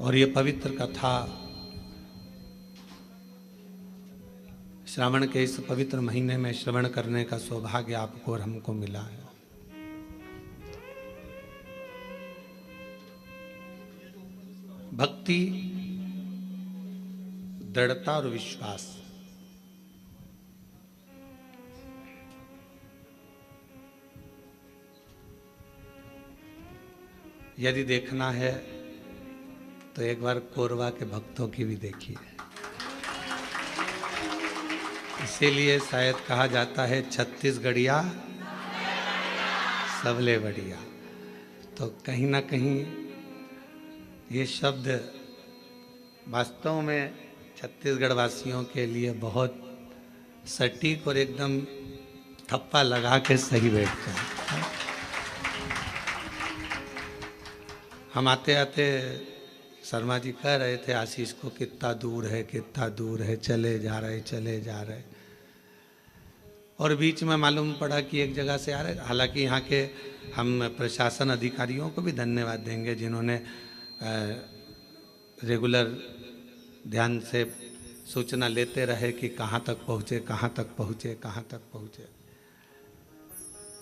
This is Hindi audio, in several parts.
और ये पवित्र कथा श्रावण के इस पवित्र महीने में श्रवण करने का सौभाग्य आपको और हमको मिला है। भक्ति, दृढ़ता और विश्वास, यदि देखना है तो एक बार कोरबा के भक्तों की भी देखिए। इसीलिए शायद कहा जाता है छत्तीसगढ़िया सबले बढ़िया। तो कहीं ना कहीं ये शब्द वास्तव में छत्तीसगढ़ वासियों के लिए बहुत सटीक और एकदम थप्पा लगा के सही बैठता है। हम आते आते शर्मा जी कह रहे थे आशीष को कितना दूर है, चले जा रहे। और बीच में मालूम पड़ा कि एक जगह से आ रहे। हालांकि यहाँ के हम प्रशासन अधिकारियों को भी धन्यवाद देंगे जिन्होंने रेगुलर ध्यान से सूचना लेते रहे कि कहाँ तक पहुँचे।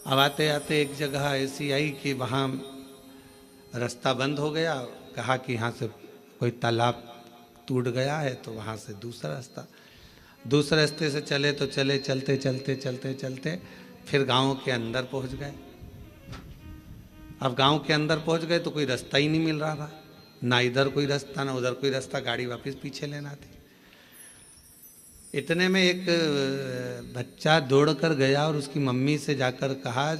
अब आते आते एक जगह ऐसी आई कि वहाँ रास्ता बंद हो गया। कहा कि यहाँ से कोई तालाब टूट गया है तो वहाँ से दूसरे रास्ते से चले तो चलते फिर गांव के अंदर पहुँच गए। अब गांव के अंदर पहुँच गए तो कोई रास्ता ही नहीं मिल रहा था, ना इधर कोई रास्ता ना उधर कोई रास्ता, गाड़ी वापस पीछे लेना थी। इतने में एक बच्चा दौड़ कर गया और उसकी मम्मी से जाकर कहा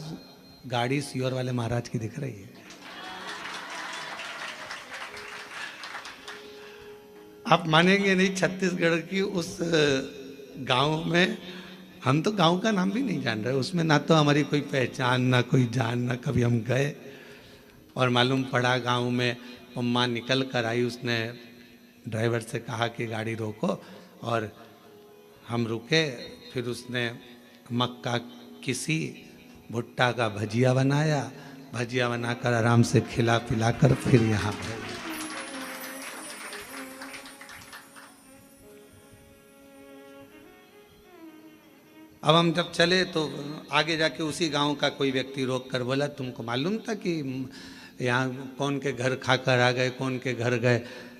गाड़ी सियोर वाले महाराज की दिख रही है। आप मानेंगे नहीं, छत्तीसगढ़ की उस गांव में हम तो गांव का नाम भी नहीं जान रहे, उसमें ना तो हमारी कोई पहचान ना कोई जान, ना कभी हम गए। और मालूम पड़ा गांव में अम्मा निकल कर आई, उसने ड्राइवर से कहा कि गाड़ी रोको और हम रुके। फिर उसने मक्का किसी भुट्टा का भजिया बनाकर आराम से खिला पिला कर फिर यहाँ पर। अब हम जब चले तो आगे जाके उसी गांव का कोई व्यक्ति रोक कर बोला तुमको मालूम था कि यहाँ कौन के घर खाकर आ गए, कौन के घर गए?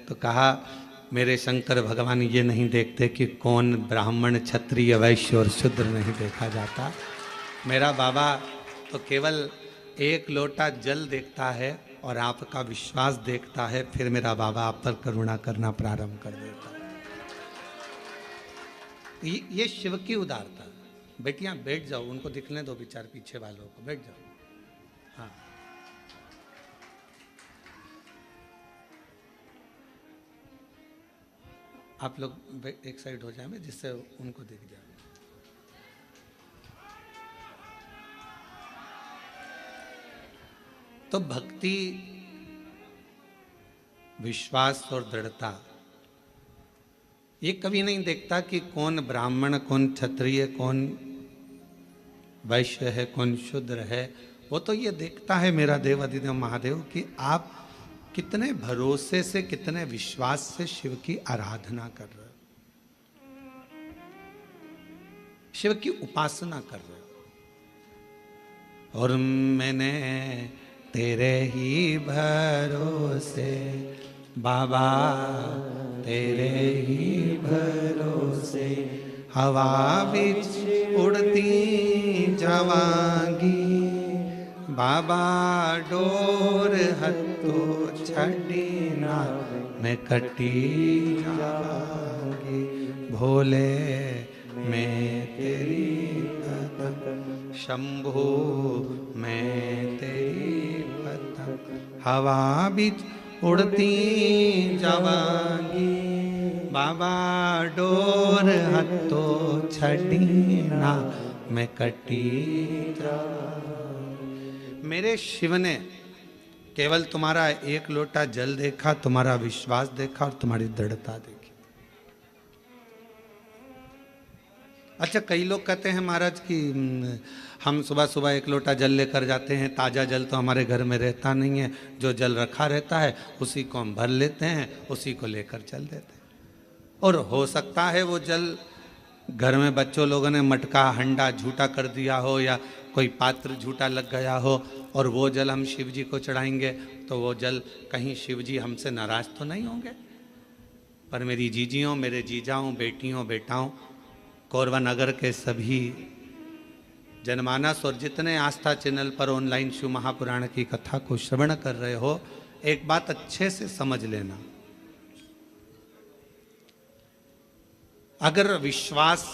तो कहा मेरे शंकर भगवान ये नहीं देखते कि कौन ब्राह्मण, क्षत्रिय, वैश्य और शूद्र नहीं देखा जाता। मेरा बाबा तो केवल एक लोटा जल देखता है और आपका विश्वास देखता है, फिर मेरा बाबा आप पर करुणा करना प्रारंभ कर देता है। ये शिव की उदारता। बेटियां बैठ जाओ, उनको दिखने दो बेचार पीछे वालों को, बैठ जाओ। हाँ, आप लोग एक साइड हो जाए जिससे उनको दिख जाए। तो भक्ति, विश्वास और दृढ़ता, ये कभी नहीं देखता कि कौन ब्राह्मण, कौन क्षत्रिय, कौन वैश्य है, कौन शूद्र है। वो तो ये देखता है मेरा देव अधिदेव महादेव कि आप कितने भरोसे से, कितने विश्वास से शिव की आराधना कर रहे हो, शिव की उपासना कर रहे हो। और मैंने तेरे ही भरोसे बाबा, तेरे ही भरोसे हवा बिच उड़ती जावांगी बाबा, डोर हथो छड़ी ना मैं कटी जावांगी। भोले मैं तेरी पतंग, शंभो मैं तेरी पतंग, हवा बिच उड़ती जावांगी बाबा, डोर हथो छड़ी ना मैं कटी जावांगी। मेरे शिव ने केवल तुम्हारा एक लोटा जल देखा, तुम्हारा विश्वास देखा और तुम्हारी दृढ़ता देखी। अच्छा, कई लोग कहते हैं महाराज कि हम सुबह सुबह एक लोटा जल लेकर जाते हैं, ताज़ा जल तो हमारे घर में रहता नहीं है, जो जल रखा रहता है उसी को हम भर लेते हैं, उसी को लेकर चल देते हैं। और हो सकता है वो जल घर में बच्चों लोगों ने मटका हंडा झूठा कर दिया हो, या कोई पात्र झूठा लग गया हो, और वो जल हम शिव जी को चढ़ाएंगे तो वो जल कहीं शिव जी हमसे नाराज तो नहीं होंगे। पर मेरी जीजियों, मेरे जीजाओं, बेटियों, बेटाओं, कोरबा नगर के सभी जनमानस और जितने आस्था चैनल पर ऑनलाइन शिव महापुराण की कथा को श्रवण कर रहे हो, एक बात अच्छे से समझ लेना। अगर विश्वास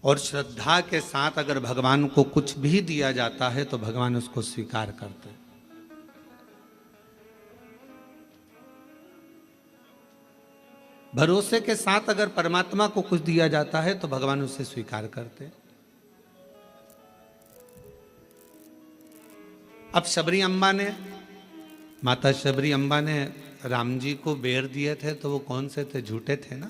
और श्रद्धा के साथ अगर भगवान को कुछ भी दिया जाता है तो भगवान उसको स्वीकार करते हैं। भरोसे के साथ अगर परमात्मा को कुछ दिया जाता है तो भगवान उसे स्वीकार करते हैं। अब शबरी अम्बा ने, माता शबरी अम्बा ने राम जी को बेर दिए थे तो वो कौन से थे? झूठे थे ना।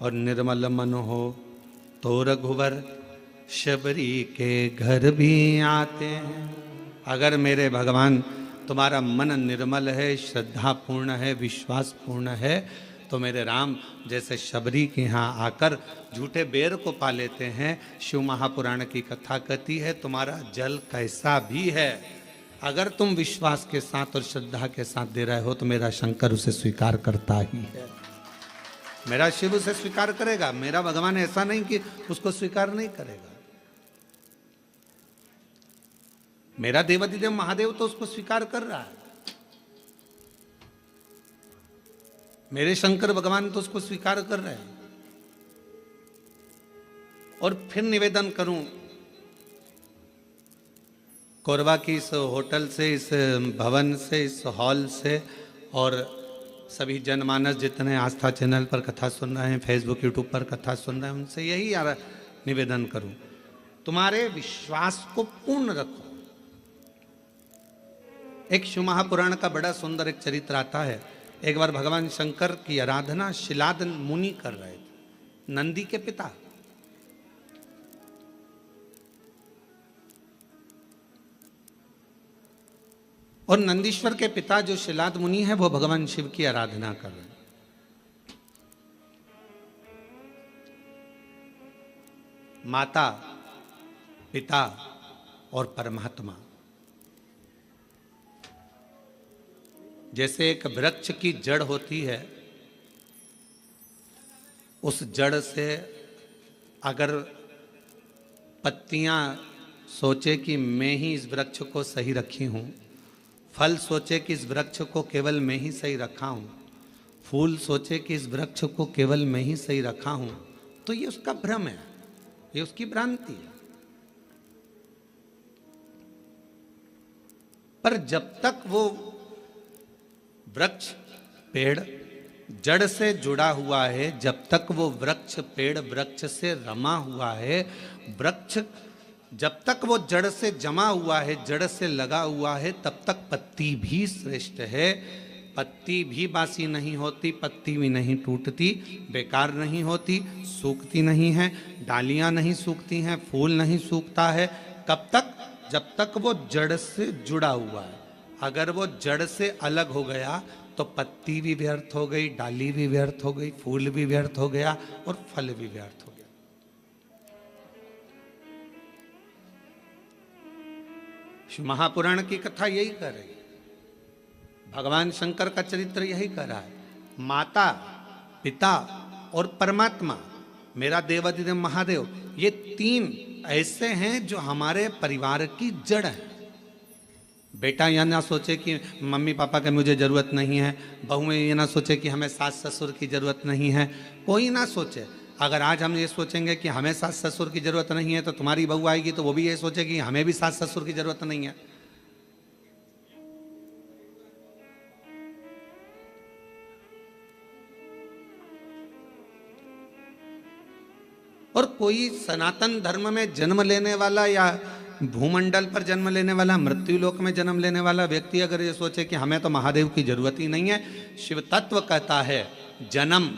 और निर्मल मन हो तो रघुवर शबरी के घर भी आते हैं। अगर मेरे भगवान तुम्हारा मन निर्मल है, श्रद्धा पूर्ण है, विश्वास पूर्ण है, तो मेरे राम जैसे शबरी के यहाँ आकर झूठे बेर को पा लेते हैं। शिव महापुराण की कथा कहती है तुम्हारा जल कैसा भी है, अगर तुम विश्वास के साथ और श्रद्धा के साथ दे रहे हो तो मेरा शंकर उसे स्वीकार करता ही है। मेरा शिव उसे स्वीकार करेगा। मेरा भगवान ऐसा नहीं कि उसको स्वीकार नहीं करेगा। मेरा देवाधिदेव महादेव तो उसको स्वीकार कर रहा है। मेरे शंकर भगवान तो उसको स्वीकार कर रहे हैं। और फिर निवेदन करूं, कोरबा की इस होटल से, इस भवन से, इस हॉल से, और सभी जनमानस जितने आस्था चैनल पर कथा सुन रहे हैं, फेसबुक यूट्यूब पर कथा सुन रहे हैं, उनसे यही निवेदन करूं, तुम्हारे विश्वास को पूर्ण रखो। एक शिव महापुराण का बड़ा सुंदर एक चरित्र आता है। एक बार भगवान शंकर की आराधना शिलाद मुनि कर रहे थे, नंदी के पिता। और नंदीश्वर के पिता जो शिलाद मुनि है वो भगवान शिव की आराधना कर रहे हैं। माता, पिता और परमात्मा, जैसे एक वृक्ष की जड़ होती है, उस जड़ से अगर पत्तियां सोचे कि मैं ही इस वृक्ष को सही रखी हूं, फल सोचे कि इस वृक्ष को केवल मैं ही सही रखा हूं, फूल सोचे कि इस वृक्ष को केवल मैं ही सही रखा हूं, तो ये उसका भ्रम है, ये उसकी भ्रांति है। पर जब तक वो वृक्ष पेड़ जड़ से जुड़ा हुआ है, जब तक वो वृक्ष पेड़ वृक्ष से रमा हुआ है, वृक्ष जब तक वो जड़ से जमा हुआ है, जड़ से लगा हुआ है, तब तक पत्ती भी श्रेष्ठ है। पत्ती भी बासी नहीं होती, पत्ती भी नहीं टूटती, बेकार नहीं होती, सूखती नहीं है, डालियां नहीं सूखती हैं, फूल नहीं सूखता है। कब तक? जब तक वो जड़ से जुड़ा हुआ है। अगर वो जड़ से अलग हो गया तो पत्ती भी व्यर्थ हो गई, डाली भी व्यर्थ हो गई, फूल भी व्यर्थ हो गया और फल भी व्यर्थ हो गया। शिव महापुराण की कथा यही कर रही है, भगवान शंकर का चरित्र यही कर रहा है। माता, पिता और परमात्मा, मेरा देवाधिदेव महादेव, ये तीन ऐसे हैं जो हमारे परिवार की जड़ है। बेटा यह ना सोचे कि मम्मी पापा की मुझे ज़रूरत नहीं है, बहू में ये ना सोचे कि हमें सास ससुर की ज़रूरत नहीं है, कोई ना सोचे। अगर आज हम ये सोचेंगे कि हमें सास ससुर की ज़रूरत नहीं है तो तुम्हारी बहू आएगी तो वो भी ये सोचेगी हमें भी सास ससुर की ज़रूरत नहीं है। और कोई सनातन धर्म में जन्म लेने वाला या भूमंडल पर जन्म लेने वाला, मृत्यु लोक में जन्म लेने वाला व्यक्ति अगर ये सोचे कि हमें तो महादेव की जरूरत ही नहीं है, शिव तत्व कहता है जन्म,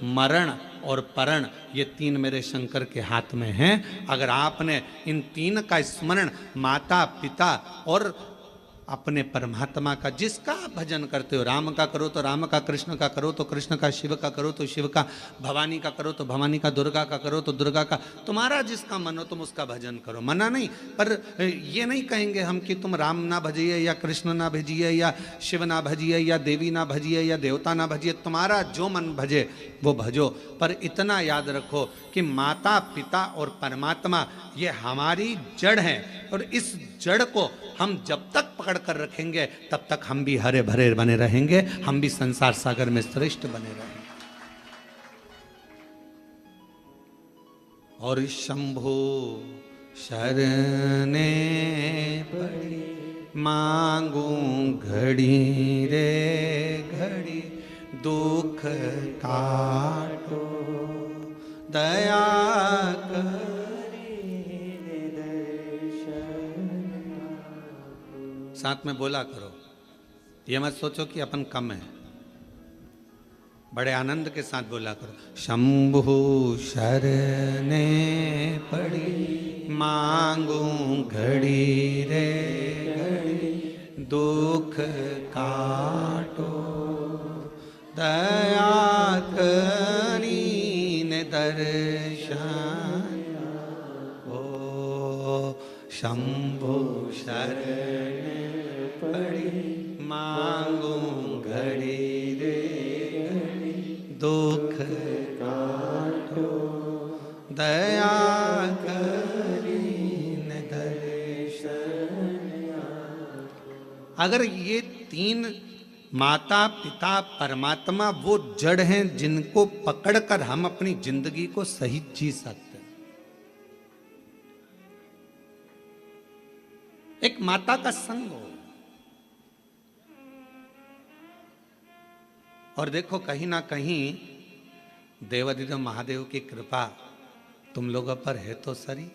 मरण और परण ये तीन मेरे शंकर के हाथ में हैं। अगर आपने इन तीन का स्मरण माता पिता और अपने परमात्मा का, जिसका भजन करते हो, राम का करो तो राम का, कृष्ण का करो तो कृष्ण का, शिव का करो तो शिव का, भवानी का करो तो भवानी का, दुर्गा का करो तो दुर्गा का, तुम्हारा जिसका मन हो तुम उसका भजन करो, मना नहीं। पर ये नहीं कहेंगे हम कि तुम राम ना भजिए या कृष्ण ना भजिए या शिव ना भजिए या देवी ना भजिए या देवता ना भजिए, तुम्हारा जो मन भजे वो भजो। पर इतना याद रखो कि माता पिता और परमात्मा ये हमारी जड़ है, और इस जड़ को हम जब तक पकड़ कर रखेंगे तब तक हम भी हरे भरे बने रहेंगे, हम भी संसार सागर में श्रेष्ठ बने रहेंगे। और शंभो शरणे पड़ी मांगू घड़ी रे घड़ी, दुख काटो दया कर। साथ में बोला करो, ये मत सोचो कि अपन कम है, बड़े आनंद के साथ बोला करो। शंभु शरणे पड़ी मांगू घड़ी रे घड़ी, दुख काटो दया करी ने दर्शन हो। शंभु शरण पड़ी मांगू घड़ी रे घड़ी, दुख काटो दया करी ने दर्शन। अगर ये तीन माता पिता परमात्मा वो जड़ हैं जिनको पकड़कर हम अपनी जिंदगी को सही जी सकते हैं। एक माता का संग हो, और देखो कहीं ना कहीं देवाधिदेव महादेव की कृपा तुम लोगों पर है तो सरी।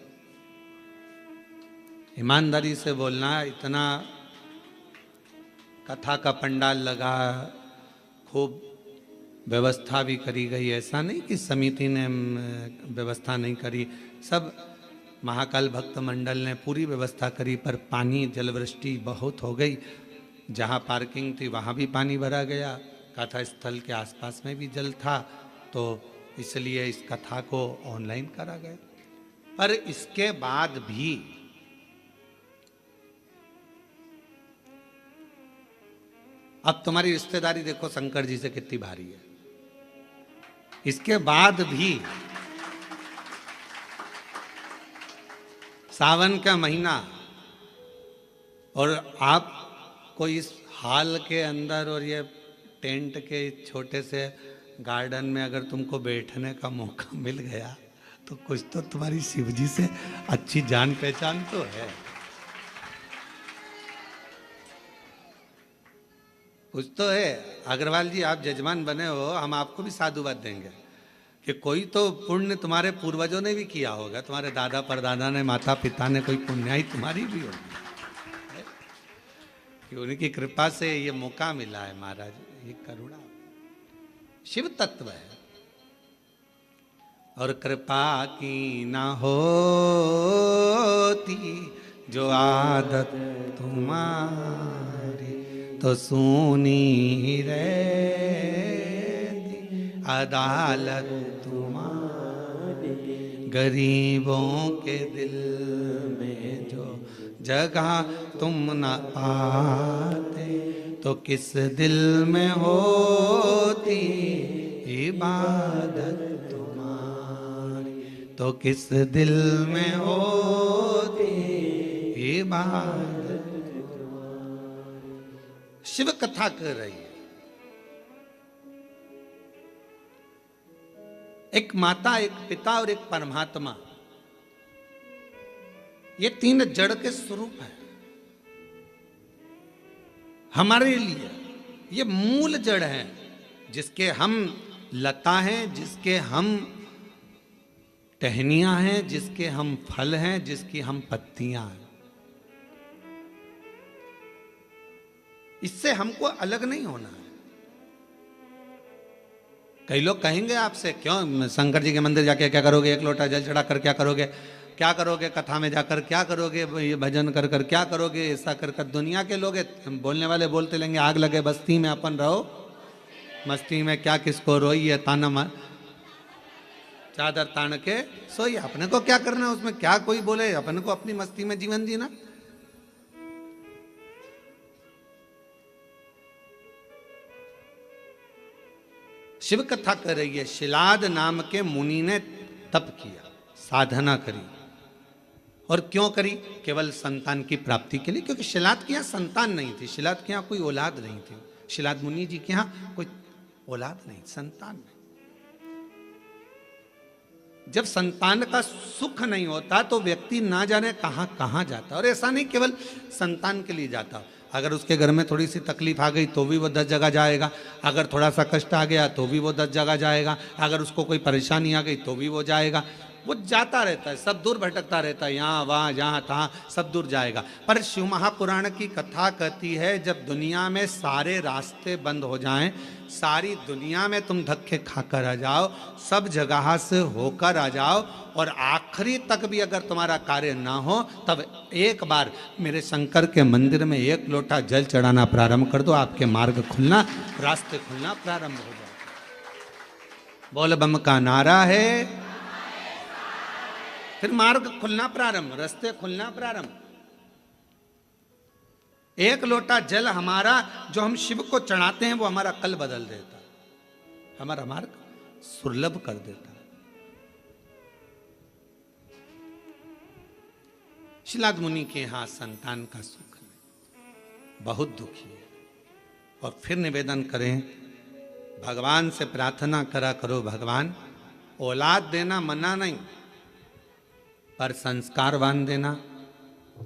ईमानदारी से बोलना, इतना कथा का पंडाल लगा, खूब व्यवस्था भी करी गई, ऐसा नहीं कि समिति ने व्यवस्था नहीं करी, सब महाकाल भक्त मंडल ने पूरी व्यवस्था करी। पर पानी जलवृष्टि बहुत हो गई, जहाँ पार्किंग थी वहाँ भी पानी भरा गया, कथा स्थल के आसपास में भी जल था, तो इसलिए इस कथा को ऑनलाइन करा गया। पर इसके बाद भी अब तुम्हारी रिश्तेदारी देखो शंकर जी से कितनी भारी है, इसके बाद भी सावन का महीना और आपको इस हॉल के अंदर और ये टेंट के छोटे से गार्डन में अगर तुमको बैठने का मौका मिल गया तो कुछ तो तुम्हारी शिवजी से अच्छी जान पहचान तो है, कुछ तो है। अग्रवाल जी आप जजमान बने हो, हम आपको भी साधुवाद देंगे कि कोई तो पुण्य तुम्हारे पूर्वजों ने भी किया होगा, तुम्हारे दादा परदादा ने, माता पिता ने, कोई पुण्याई तुम्हारी भी होगी कि उनकी कृपा से ये मौका मिला है। महाराज ये करुणा शिव तत्व है। और कृपा की ना होती जो आदत तुम्हारी, तो सुनी रहती अदालत तुम्हारी। गरीबों के दिल में जो जगह तुम न पाते, तो किस दिल में होती इबादत तुम्हारी, तो किस दिल में होती इबादत तुम्हारी। शिव कथा कर रही है। एक माता, एक पिता और एक परमात्मा, ये तीन जड़ के स्वरूप है हमारे लिए। ये मूल जड़ है जिसके हम लता हैं, जिसके हम टहनियां हैं, जिसके हम फल हैं, जिसकी हम पत्तियां हैं। इससे हमको अलग नहीं होना है। कई लोग कहेंगे आपसे, क्यों शंकर जी के मंदिर जाके क्या करोगे, एक लोटा जल चढ़ाकर क्या करोगे, क्या करोगे कथा में जाकर, क्या करोगे ये भजन कर कर, क्या करोगे ऐसा कर कर। दुनिया के लोग बोलने वाले बोलते लेंगे, आग लगे बस्ती में अपन रहो मस्ती में, क्या किसको रोई है ताना मार, चादर तान के सोई। अपने को क्या करना है उसमें, क्या कोई बोले, अपने को अपनी मस्ती में जीवन जीना। शिव कथा कर रही है, शिलाद नाम के मुनि ने तप किया, साधना करी। और क्यों करी? केवल संतान की प्राप्ति के लिए, क्योंकि शिलाद के यहाँ संतान नहीं थी, शिलाद के यहाँ कोई औलाद नहीं थी, शिलाद मुनि जी के यहाँ कोई औलाद नहीं, संतान नहीं। जब संतान का सुख नहीं होता तो व्यक्ति ना जाने कहां कहां जाता। और ऐसा नहीं केवल संतान के लिए जाता, अगर उसके घर में थोड़ी सी तकलीफ आ गई तो भी वो 10 जगह जाएगा, अगर थोड़ा सा कष्ट आ गया तो भी वो 10 जगह जाएगा, अगर उसको कोई परेशानी आ गई तो भी वो जाएगा। वो जाता रहता है, सब दूर भटकता रहता है, यहाँ वहाँ जहाँ तहाँ सब दूर जाएगा। पर शिव महापुराण की कथा कहती है, जब दुनिया में सारे रास्ते बंद हो जाएं, सारी दुनिया में तुम धक्के खाकर आ जाओ, सब जगह से होकर आ जाओ, और आखिरी तक भी अगर तुम्हारा कार्य ना हो, तब एक बार मेरे शंकर के मंदिर में एक लोटा जल चढ़ाना प्रारंभ कर दो, आपके मार्ग खुलना, रास्ते खुलना प्रारंभ हो जाए। बोल बम का नारा है, फिर मार्ग खुलना प्रारंभ, रास्ते खुलना प्रारंभ। एक लोटा जल हमारा जो हम शिव को चढ़ाते हैं, वो हमारा कल बदल देता, हमारा मार्ग सुलभ कर देता। शिलाद मुनि के यहां संतान का सुख नहीं, बहुत दुखी है। और फिर निवेदन करें, भगवान से प्रार्थना करा करो, भगवान औलाद देना मना नहीं, पर संस्कारवान देना।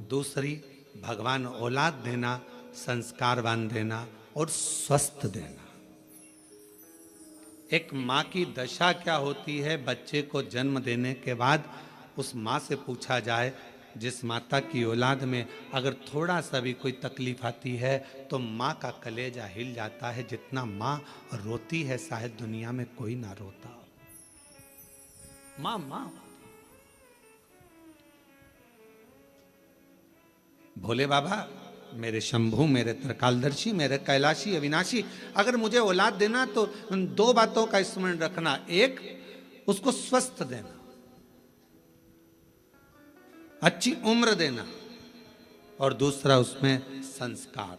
दूसरी, भगवान औलाद देना, संस्कारवान देना और स्वस्थ देना। एक माँ की दशा क्या होती है, बच्चे को जन्म देने के बाद उस माँ से पूछा जाए, जिस माता की औलाद में अगर थोड़ा सा भी कोई तकलीफ आती है तो माँ का कलेजा हिल जाता है। जितना माँ रोती है शायद दुनिया में कोई ना रोता हो। माँ माँ भोले बाबा, मेरे शंभू, मेरे त्रिकालदर्शी, मेरे कैलाशी अविनाशी, अगर मुझे औलाद देना तो उन 2 बातों का स्मरण रखना। एक, उसको स्वस्थ देना, अच्छी उम्र देना, और दूसरा उसमें संस्कार।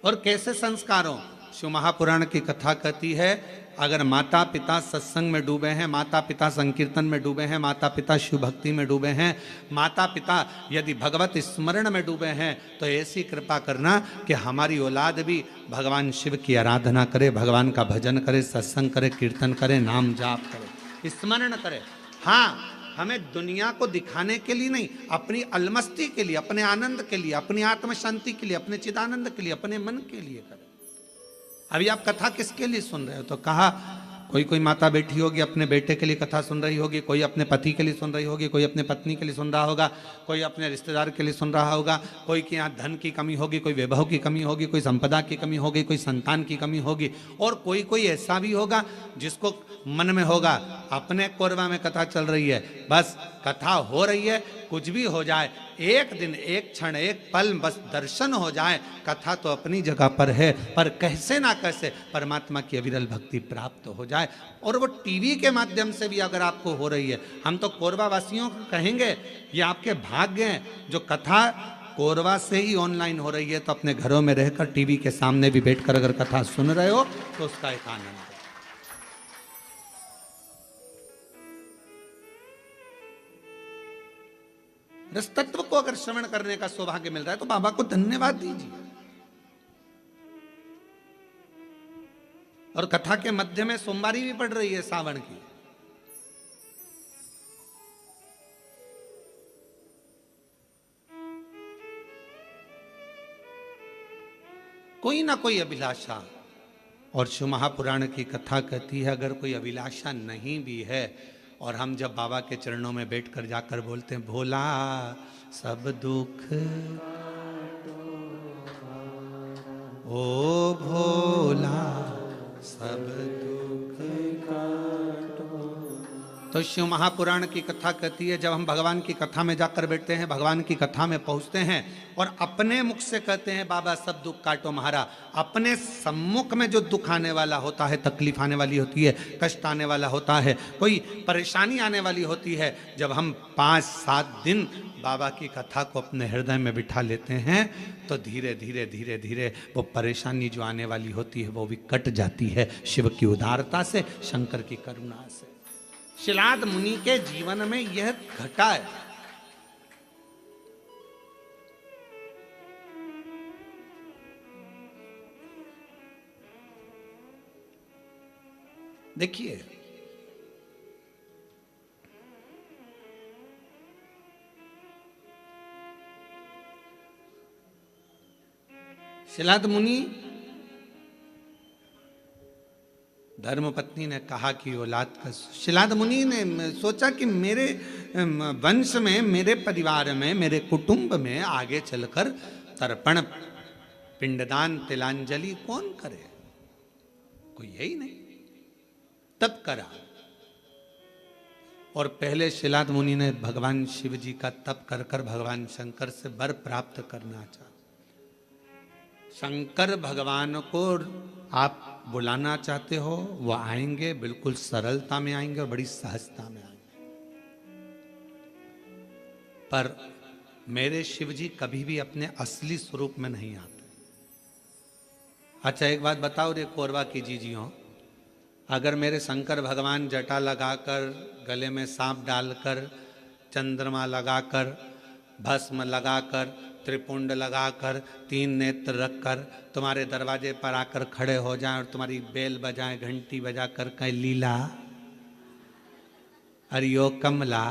और कैसे संस्कार हो? शिव महापुराण की कथा कहती है, अगर माता पिता सत्संग में डूबे हैं, माता पिता संकीर्तन में डूबे हैं, माता पिता शिव भक्ति में डूबे हैं, माता पिता यदि भगवत स्मरण में डूबे हैं, तो ऐसी कृपा करना कि हमारी औलाद भी भगवान शिव की आराधना करे, भगवान का भजन करे, सत्संग करे, कीर्तन करे, नाम जाप करे, स्मरण करे। हाँ, हमें दुनिया को दिखाने के लिए नहीं, अपनी अलमस्ती के लिए, अपने आनंद के लिए, अपनी आत्म शांति के लिए, अपने चिदानंद के लिए, अपने मन के लिए करें। अभी आप कथा किसके लिए सुन रहे हो? तो कहा कोई माता बैठी होगी अपने बेटे के लिए कथा सुन रही होगी, कोई अपने पति के लिए सुन रही होगी, कोई अपने पत्नी के लिए सुन रहा होगा, कोई अपने रिश्तेदार के लिए सुन रहा होगा, कोई के यहाँ धन की कमी होगी, कोई वैभव की कमी होगी, कोई संपदा की कमी होगी, कोई संतान की कमी होगी, और कोई ऐसा भी होगा जिसको मन में होगा अपने कोरबा में कथा चल रही है, बस कथा हो रही है, कुछ भी हो जाए, एक दिन, एक क्षण, एक पल बस दर्शन हो जाए, कथा तो अपनी जगह पर है, पर कैसे ना कैसे परमात्मा की अविरल भक्ति प्राप्त हो जाए। और वो टीवी के माध्यम से भी अगर आपको हो रही है, हम तो कोरबा वासियों को कहेंगे, ये आपके भाग्य हैं जो कथा कोरबा से ही ऑनलाइन हो रही है, तो अपने घरों में रहकर टीवी के सामने भी बैठकर अगर कथा सुन रहे हो तो उसका एक आनंद है। रस तत्व को अगर श्रवण करने का सौभाग्य मिल रहा है तो बाबा को धन्यवाद दीजिए। और कथा के मध्य में सोमवारी भी पड़ रही है सावन की। कोई ना कोई अभिलाषा, और शिव महापुराण की कथा कहती है अगर कोई अभिलाषा नहीं भी है, और हम जब बाबा के चरणों में बैठकर जाकर बोलते हैं भोला सब दुख ओ भोला सब दुख काटो। तो शिव महापुराण की कथा कहती है, जब हम भगवान की कथा में जाकर बैठते हैं, भगवान की कथा में पहुंचते हैं और अपने मुख से कहते हैं बाबा सब दुख काटो महारा, अपने सम्मुख में जो दुख आने वाला होता है, तकलीफ आने वाली होती है, कष्ट आने वाला होता है, कोई परेशानी आने वाली होती है, जब हम 5-7 दिन बाबा की कथा को अपने हृदय में बिठा लेते हैं तो धीरे धीरे धीरे धीरे वो परेशानी जो आने वाली होती है वो भी कट जाती है, शिव की उदारता से, शंकर की करुणा से। शिलाद मुनि के जीवन में यह घटा है। देखिए, शिलाद मुनि, धर्मपत्नी ने कहा कि औलाद का, शिलाद मुनि ने सोचा कि मेरे वंश में, मेरे परिवार में, मेरे कुटुंब में आगे चलकर तर्पण, पिंडदान, तिलांजलि कौन करे, कोई है ही नहीं। तब करा, और पहले शिलाद मुनि ने भगवान शिव जी का तप कर कर भगवान शंकर से वर प्राप्त करना चाहा। शंकर भगवान को आप बुलाना चाहते हो, वो आएंगे, बिल्कुल सरलता में आएंगे और बड़ी सहजता में आएंगे। पर मेरे शिव जी कभी भी अपने असली स्वरूप में नहीं आते। अच्छा एक बात बताओ रे कोरबा की जीजियों, अगर मेरे शंकर भगवान जटा लगाकर, गले में सांप डालकर, चंद्रमा लगाकर, भस्म लगाकर, त्रिपुंड लगाकर, 3 नेत्र रखकर तुम्हारे दरवाजे पर आकर खड़े हो जाएं और तुम्हारी बेल बजाएं, घंटी बजाकर कहें लीला, अरे ओ कमला,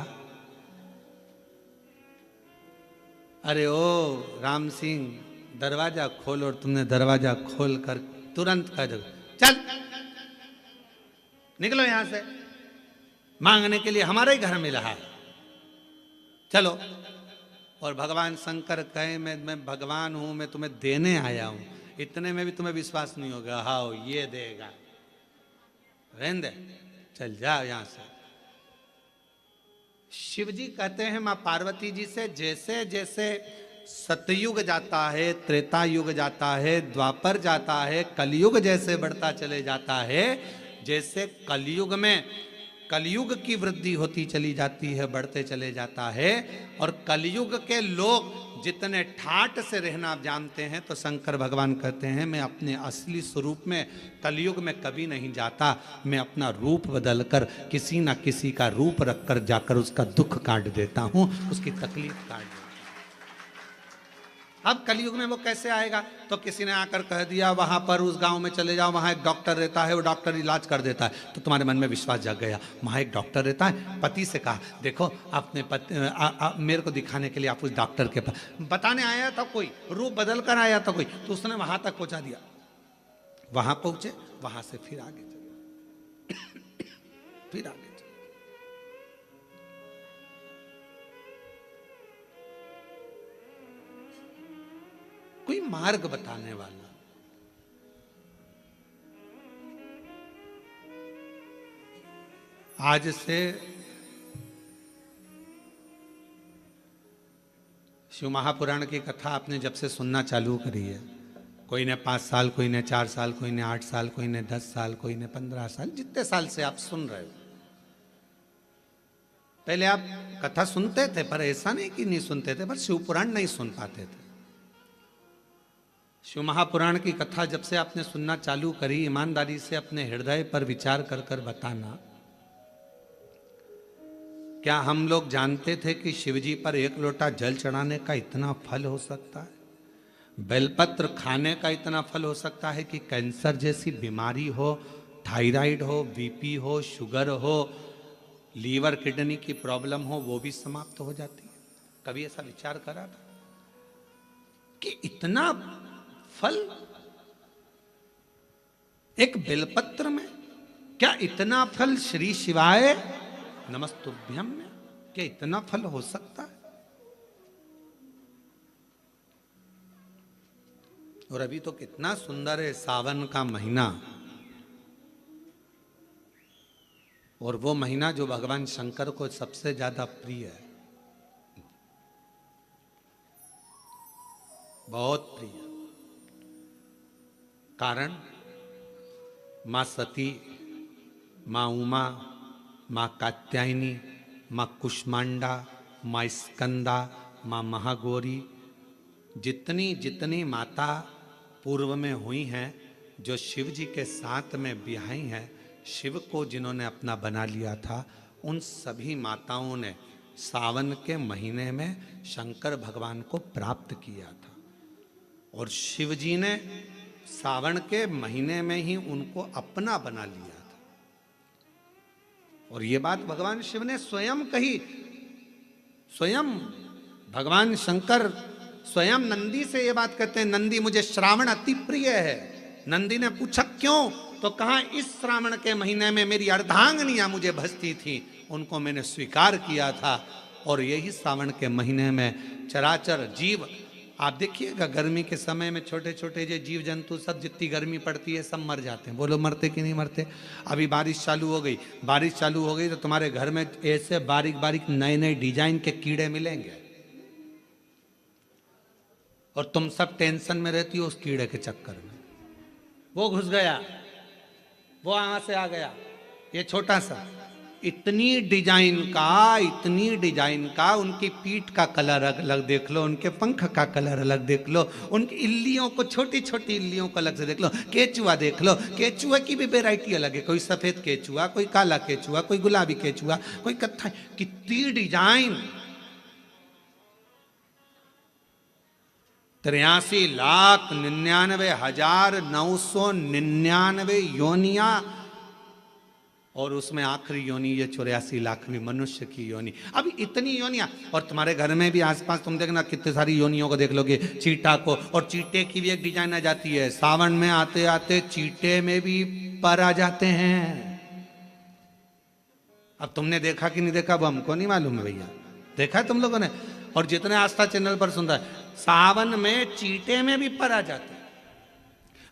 अरे ओ राम सिंह दरवाजा खोल, और तुमने दरवाजा खोल कर तुरंत कह दो चल निकलो यहां से, मांगने के लिए हमारे ही घर में रहा है, चलो। और भगवान शंकर कहे मैं भगवान हूं, मैं तुम्हें देने आया हूं, इतने में भी तुम्हें विश्वास नहीं होगा, हाँ ये देगा, रहने दे, चल जाओ यहां से। शिव जी कहते हैं मां पार्वती जी से, जैसे जैसे सतयुग जाता है, त्रेता युग जाता है, द्वापर जाता है, कलयुग जैसे बढ़ता चले जाता है, जैसे कलयुग में कलयुग की वृद्धि होती चली जाती है, बढ़ते चले जाता है, और कलयुग के लोग जितने ठाट से रहना जानते हैं, तो शंकर भगवान कहते हैं मैं अपने असली स्वरूप में कलयुग में कभी नहीं जाता, मैं अपना रूप बदलकर किसी ना किसी का रूप रखकर जाकर उसका दुख काट देता हूं, उसकी तकलीफ काट देता हूं। अब कलयुग में वो कैसे आएगा, तो किसी ने आकर कह दिया वहां पर उस गांव में चले जाओ, वहां एक डॉक्टर रहता है, वो डॉक्टर इलाज कर देता है, तो तुम्हारे मन में विश्वास जग गया, वहां एक डॉक्टर रहता है। पति से कहा देखो अपने पति मेरे को दिखाने के लिए आप उस डॉक्टर के पास, बताने आया था कोई, रूप बदल कर आया था कोई, तो उसने वहां तक पहुंचा दिया, वहां पहुंचे, वहां से फिर आगे चले, फिर आगे। कोई मार्ग बताने वाला, आज से शिव महापुराण की कथा आपने जब से सुनना चालू करी है, कोई ने 5 साल, कोई ने 4 साल, कोई ने 8 साल, कोई ने 10 साल, कोई ने 15 साल, जितने साल से आप सुन रहे हो, पहले आप कथा सुनते थे, पर ऐसा नहीं कि नहीं सुनते थे, पर शिव पुराण नहीं सुन पाते थे। शिव महापुराण की कथा जब से आपने सुनना चालू करी, ईमानदारी से अपने हृदय पर विचार कर कर बताना, क्या हम लोग जानते थे कि शिवजी पर 1 लोटा जल चढ़ाने का इतना फल हो सकता है, बेलपत्र खाने का इतना फल हो सकता है कि कैंसर जैसी बीमारी हो, थायराइड हो, बीपी हो, शुगर हो, लीवर किडनी की प्रॉब्लम हो, वो भी समाप्त हो जाती है। कभी ऐसा विचार करा था कि इतना फल एक बेलपत्र में, क्या इतना फल श्री शिवाय नमस्तुभ्यम में, क्या इतना फल हो सकता है? और अभी तो कितना सुंदर है सावन का महीना, और वो महीना जो भगवान शंकर को सबसे ज्यादा प्रिय है, बहुत प्रिय। कारण माँ सती, माँ उमा, माँ कात्यायनी, माँ कुष्मांडा, माँ स्कंदा, माँ महागौरी, जितनी जितनी माता पूर्व में हुई हैं, जो शिव जी के साथ में ब्याही हैं, शिव को जिन्होंने अपना बना लिया था, उन सभी माताओं ने सावन के महीने में शंकर भगवान को प्राप्त किया था। और शिव जी ने सावन के महीने में ही उनको अपना बना लिया था। और ये बात भगवान शिव ने स्वयं कही। स्वयं भगवान शंकर स्वयं नंदी से ये बात कहते हैं, नंदी मुझे श्रावण अति प्रिय है। नंदी ने पूछा क्यों, तो कहा इस श्रावण के महीने में मेरी अर्धांगिनियां मुझे भजती थी, उनको मैंने स्वीकार किया था। और यही श्रावण के महीने में चराचर जीव, आप देखिएगा गर्मी के समय में छोटे छोटे जो जीव जंतु सब, जितनी गर्मी पड़ती है सब मर जाते हैं। बोलो मरते कि नहीं मरते? अभी बारिश चालू हो गई, बारिश चालू हो गई तो तुम्हारे घर में ऐसे बारीक बारीक नए नए डिजाइन के कीड़े मिलेंगे, और तुम सब टेंशन में रहती हो उस कीड़े के चक्कर में। वो घुस गया, वो वहां से आ गया, ये छोटा सा, इतनी डिजाइन का, उनकी पीठ का कलर अलग देख लो, उनके पंख का कलर अलग देख लो, उनकी इल्लियों को, छोटी छोटी इल्लियों को अलग से देख लो। केचुआ देख लो, केचुआ की भी वैरायटी अलग है, कोई सफेद केचुआ, कोई काला केचुआ, कोई गुलाबी केचुआ, कोई कत्था, कितनी डिजाइन। 83,99,999 योनिया, और उसमें आखिरी योनि ये 84,00,000वीं मनुष्य की योनि। अभी इतनी योनियां, और तुम्हारे घर में भी आसपास तुम देखना कितने सारी योनियों को देख लोगे, चीटा को, और चीटे की भी एक डिजाइन आ जाती है। सावन में आते आते चीटे में भी पर आ जाते हैं। अब तुमने देखा कि नहीं देखा वो हमको नहीं मालूम है भैया, देखा है तुम लोगों ने? और जितने आस्था चैनल पर सुन रहा है, सावन में चीटे में भी पर आ जाते हैं।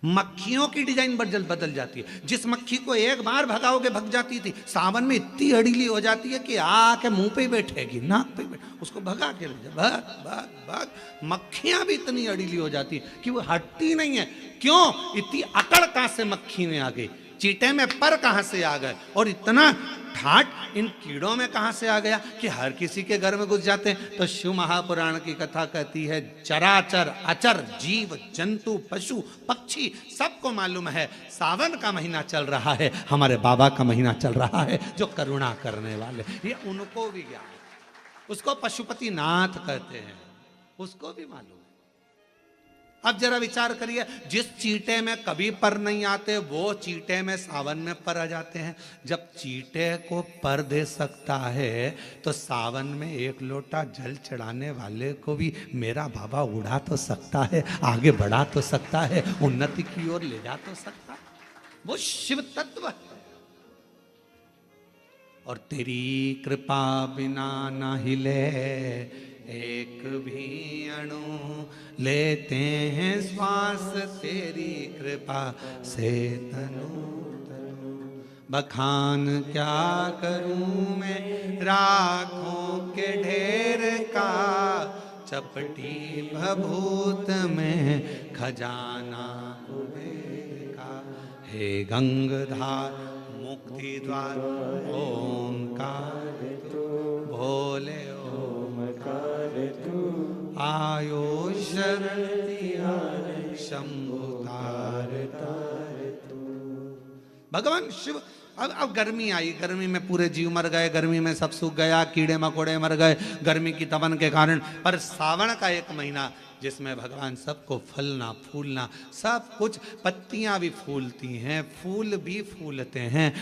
मक्खियों की डिजाइन बदल जाती है। जिस मक्खी को एक बार भगाओगे भग जाती थी, सावन में इतनी अड़ीली हो जाती है कि आके मुंह पे बैठेगी, नाक पे उसको भगा के ले जा, भाग भाग भाग। मक्खियां भी इतनी अड़ीली हो जाती है कि वो हटती नहीं है। क्यों? इतनी अकड़ कहां से मक्खी में आ गई, चीटे में पर कहां से आ गए, और इतना ठाट इन कीड़ों में कहां से आ गया कि हर किसी के घर में घुस जाते हैं। तो शिव महापुराण की कथा कहती है, चराचर अचर जीव जंतु पशु पक्षी सबको मालूम है सावन का महीना चल रहा है, हमारे बाबा का महीना चल रहा है जो करुणा करने वाले, ये उनको भी ज्ञान। उसको पशुपति नाथ कहते हैं, उसको भी मालूम है। अब जरा विचार करिए, जिस चीटे में कभी पर नहीं आते वो चीटे में सावन में पर आ जाते हैं। जब चीटे को पर दे सकता है तो सावन में एक लोटा जल चढ़ाने वाले को भी मेरा बाबा उड़ा तो सकता है, आगे बढ़ा तो सकता है, उन्नति की ओर ले जा तो सकता है। वो शिव तत्व है। और तेरी कृपा बिना न हिले एक भी अणु, लेते हैं श्वास तेरी कृपा से तनु तनु। बखान क्या करूं मैं राखों के ढेर का, चपटी भभूत में खजाना कुबेर का। हे गंगधार मुक्ति द्वार ओंकार तू, भोले ओंकार तू, आयो शरण शंभु तार तार तू। भगवान शिव, अब गर्मी आई, गर्मी में पूरे जीव मर गए, गर्मी में सब सूख गया, कीड़े मकोड़े मर गए गर्मी की तपन के कारण। पर सावन का एक महीना जिसमें भगवान सबको फलना फूलना सब कुछ, पत्तियां भी फूलती हैं, फूल भी फूलते हैं,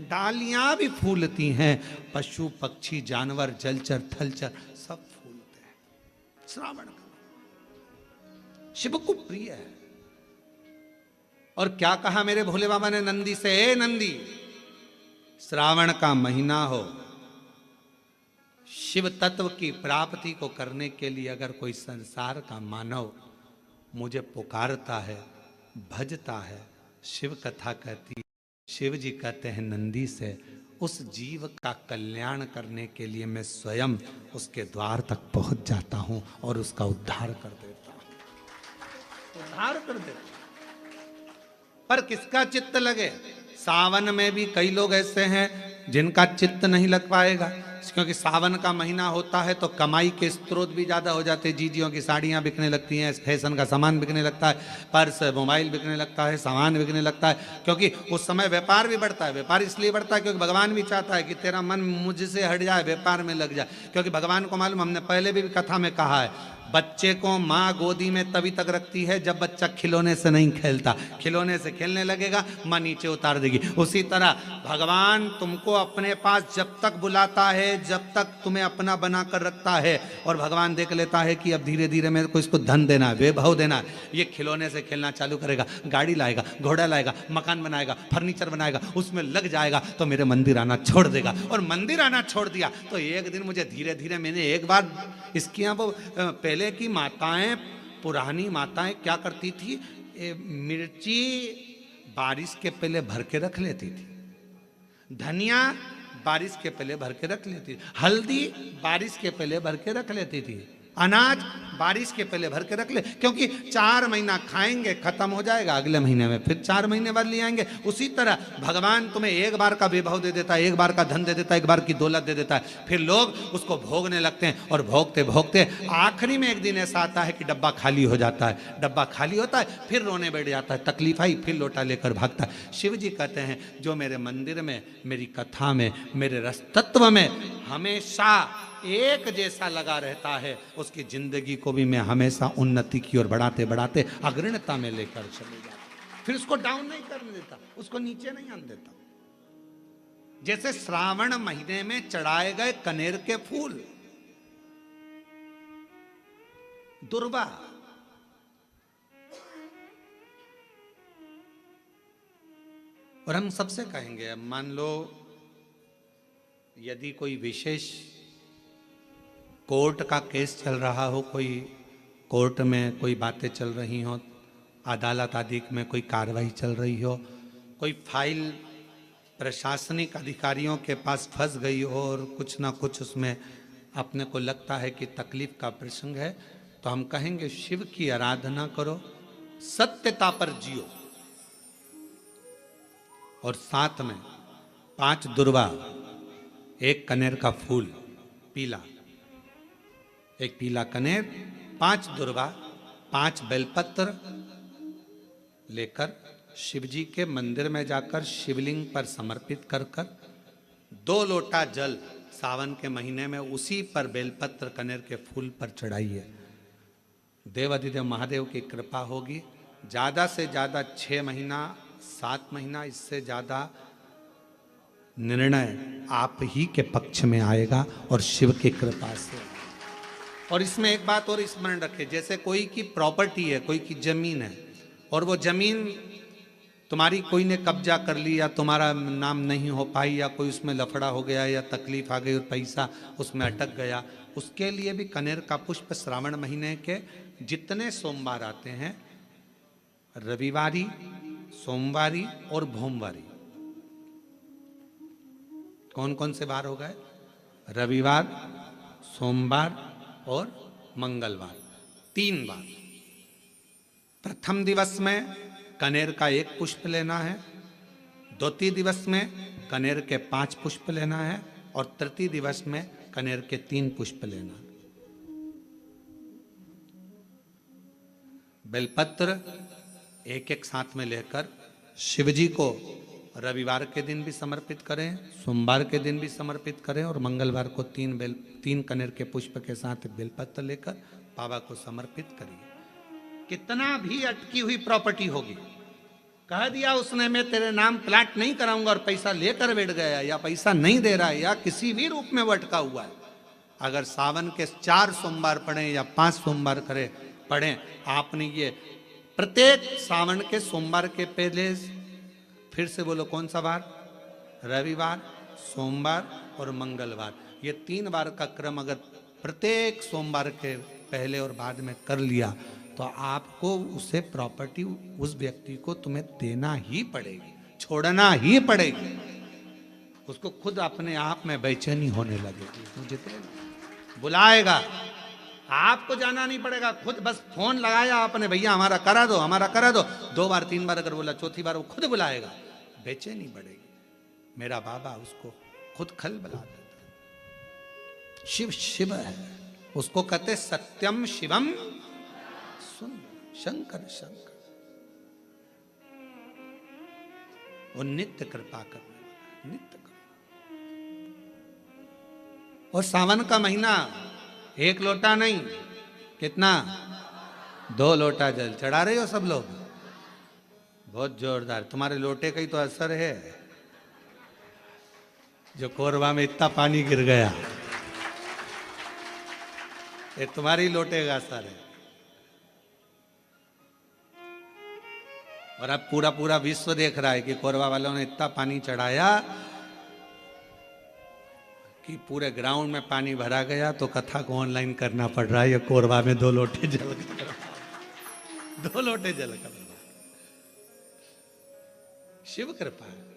डालियां भी फूलती हैं, पशु पक्षी जानवर जलचर थलचर सब फूलते हैं। श्रावण का शिव को प्रिय है। और क्या कहा मेरे भोले बाबा ने नंदी से, हे नंदी, श्रावण का महीना हो, शिव तत्व की प्राप्ति को करने के लिए अगर कोई संसार का मानव मुझे पुकारता है, भजता है, शिव कथा कहती है। शिव जी कहते हैं नंदी से, उस जीव का कल्याण करने के लिए मैं स्वयं उसके द्वार तक पहुंच जाता हूं और उसका उद्धार कर देता हूं, उद्धार कर देता हूं। पर किसका चित्त लगे? सावन में भी कई लोग ऐसे हैं जिनका चित्त नहीं लग पाएगा, क्योंकि सावन का महीना होता है तो कमाई के स्रोत भी ज़्यादा हो जाते हैं। जीजियों की साड़ियाँ बिकने लगती हैं, फैशन का सामान बिकने लगता है, पर्स मोबाइल बिकने लगता है, सामान बिकने लगता है, क्योंकि उस समय व्यापार भी बढ़ता है। व्यापार इसलिए बढ़ता है क्योंकि भगवान भी चाहता है कि तेरा मन मुझसे हट जाए, व्यापार में लग जाए। क्योंकि भगवान को मालूम, हमने पहले भी कथा में कहा है, बच्चे को माँ गोदी में तभी तक रखती है जब बच्चा खिलौने से नहीं खेलता। खिलौने से खेलने लगेगा, माँ नीचे उतार देगी। उसी तरह भगवान तुमको अपने पास जब तक बुलाता है, जब तक तुम्हें अपना बना कर रखता है, और भगवान देख लेता है कि अब धीरे धीरे मेरे को इसको धन देना है, वैभव देना है, ये खिलौने से खेलना चालू करेगा, गाड़ी लाएगा, घोड़ा लाएगा, मकान बनाएगा, फर्नीचर बनाएगा, उसमें लग जाएगा तो मेरे मंदिर आना छोड़ देगा। और मंदिर आना छोड़ दिया तो एक दिन मुझे धीरे धीरे, मैंने एक बार इसकी यहाँ वो पहले की माताएं, पुरानी माताएं क्या करती थी, मिर्ची बारिश के पहले भर के रख लेती थी, धनिया बारिश के पहले भर के रख लेती थी, हल्दी बारिश के पहले भर के रख लेती थी, अनाज बारिश के पहले भर के रख ले, क्योंकि 4 महीना खाएंगे, खत्म हो जाएगा, अगले महीने में फिर 4 महीने बाद ले आएंगे। उसी तरह भगवान तुम्हें एक बार का वैभव दे देता है, एक बार का धन दे देता है, एक बार की दौलत दे देता है, फिर लोग उसको भोगने लगते हैं, और भोगते भोगते आखिरी में एक दिन ऐसा आता है कि डब्बा खाली हो जाता है। डब्बा खाली होता है, फिर रोने बैठ जाता है, तकलीफ आई, फिर लोटा लेकर भागता है। शिव जी कहते हैं जो मेरे मंदिर में, मेरी कथा में, मेरे रस तत्व में हमेशा एक जैसा लगा रहता है, उसकी जिंदगी को भी मैं हमेशा उन्नति की ओर बढ़ाते बढ़ाते अग्रणता में लेकर चले जाता। फिर उसको डाउन नहीं करने देता, उसको नीचे नहीं आने देता। जैसे श्रावण महीने में चढ़ाए गए कनेर के फूल, दुर्वा, और हम सबसे कहेंगे, अब मान लो यदि कोई विशेष कोर्ट का केस चल रहा हो, कोई कोर्ट में कोई बातें चल रही हो, अदालत आदि में कोई कार्रवाई चल रही हो, कोई फाइल प्रशासनिक अधिकारियों के पास फंस गई हो और कुछ ना कुछ उसमें अपने को लगता है कि तकलीफ का प्रसंग है, तो हम कहेंगे शिव की आराधना करो, सत्यता पर जियो, और साथ में 5 दुर्वा, 1 कनेर का फूल पीला, 1 पीला कनेर, 5 दुर्वा, 5 बेलपत्र लेकर शिव जी के मंदिर में जाकर शिवलिंग पर समर्पित कर 2 लोटा जल सावन के महीने में उसी पर बेलपत्र कनेर के फूल पर चढ़ाइए। देवाधिदेव महादेव की कृपा होगी। ज़्यादा से ज़्यादा 6 महीना, 7 महीना, इससे ज़्यादा निर्णय आप ही के पक्ष में आएगा और शिव की कृपा से। और इसमें एक बात और स्मरण रखें, जैसे कोई की प्रॉपर्टी है, कोई की जमीन है, और वो जमीन तुम्हारी कोई ने कब्जा कर ली, या तुम्हारा नाम नहीं हो पाई, या कोई उसमें लफड़ा हो गया, या तकलीफ आ गई और पैसा उसमें अटक गया, उसके लिए भी कनेर का पुष्प श्रावण महीने के जितने सोमवार आते हैं, रविवारी, सोमवारी और भोमवारी, कौन कौन से बार हो गए? रविवार, सोमवार और मंगलवार, 3 बार। प्रथम दिवस में कनेर का 1 पुष्प लेना है, द्वितीय दिवस में कनेर के 5 पुष्प लेना है, और तृतीय दिवस में कनेर के 3 पुष्प लेना है। बेलपत्र 1-1 साथ में लेकर शिवजी को रविवार के दिन भी समर्पित करें, सोमवार के दिन भी समर्पित करें, और मंगलवार को 3 कनेर के पुष्प के साथ बेलपत्र लेकर बाबा को समर्पित करिए। कितना भी अटकी हुई प्रॉपर्टी होगी, कह दिया उसने मैं तेरे नाम प्लाट नहीं कराऊंगा, और पैसा लेकर बैठ गया, या पैसा नहीं दे रहा है, या किसी भी रूप में वो अटका हुआ है, अगर सावन के 4 सोमवार पढ़ें या 5 सोमवार पढ़ें, आपने ये प्रत्येक सावन के सोमवार के पहले, फिर से बोलो कौन सा बार? रविवार, सोमवार और मंगलवार, ये 3 बार का क्रम अगर प्रत्येक सोमवार के पहले और बाद में कर लिया तो आपको उसे प्रॉपर्टी उस व्यक्ति को तुम्हें देना ही पड़ेगी, छोड़ना ही पड़ेगी। उसको खुद अपने आप में बेचैनी होने लगेगी, मुझे बुलाएगा, आपको जाना नहीं पड़ेगा, खुद बस फोन लगाया आपने, भैया हमारा करा दो, हमारा करा दो, 2 बार 3 बार अगर बोला, चौथी बार वो खुद बुलाएगा, बेचैनी बढ़ेगी। मेरा बाबा उसको खुद खल बुला देता। शिव शिव है, उसको कहते सत्यम शिवम सुन, शंकर शंकर, वो नित्य कृपा करने वाला, नित्य कृपा। और सावन का महीना, 1 लोटा नहीं, कितना, 2 लोटा जल चढ़ा रहे हो सब लोग, बहुत जोरदार। तुम्हारे लोटे का ही तो असर है, जो कोरबा में इतना पानी गिर गया, ये तुम्हारी लोटे का असर है। और अब पूरा पूरा विश्व देख रहा है कि कोरबा वालों ने इतना पानी चढ़ाया कि पूरे ग्राउंड में पानी भरा गया, तो कथा को ऑनलाइन करना पड़ रहा है, ये कोरबा में 2 लोटे जल कर, 2 लोटे जल कर, शिव कृपा है।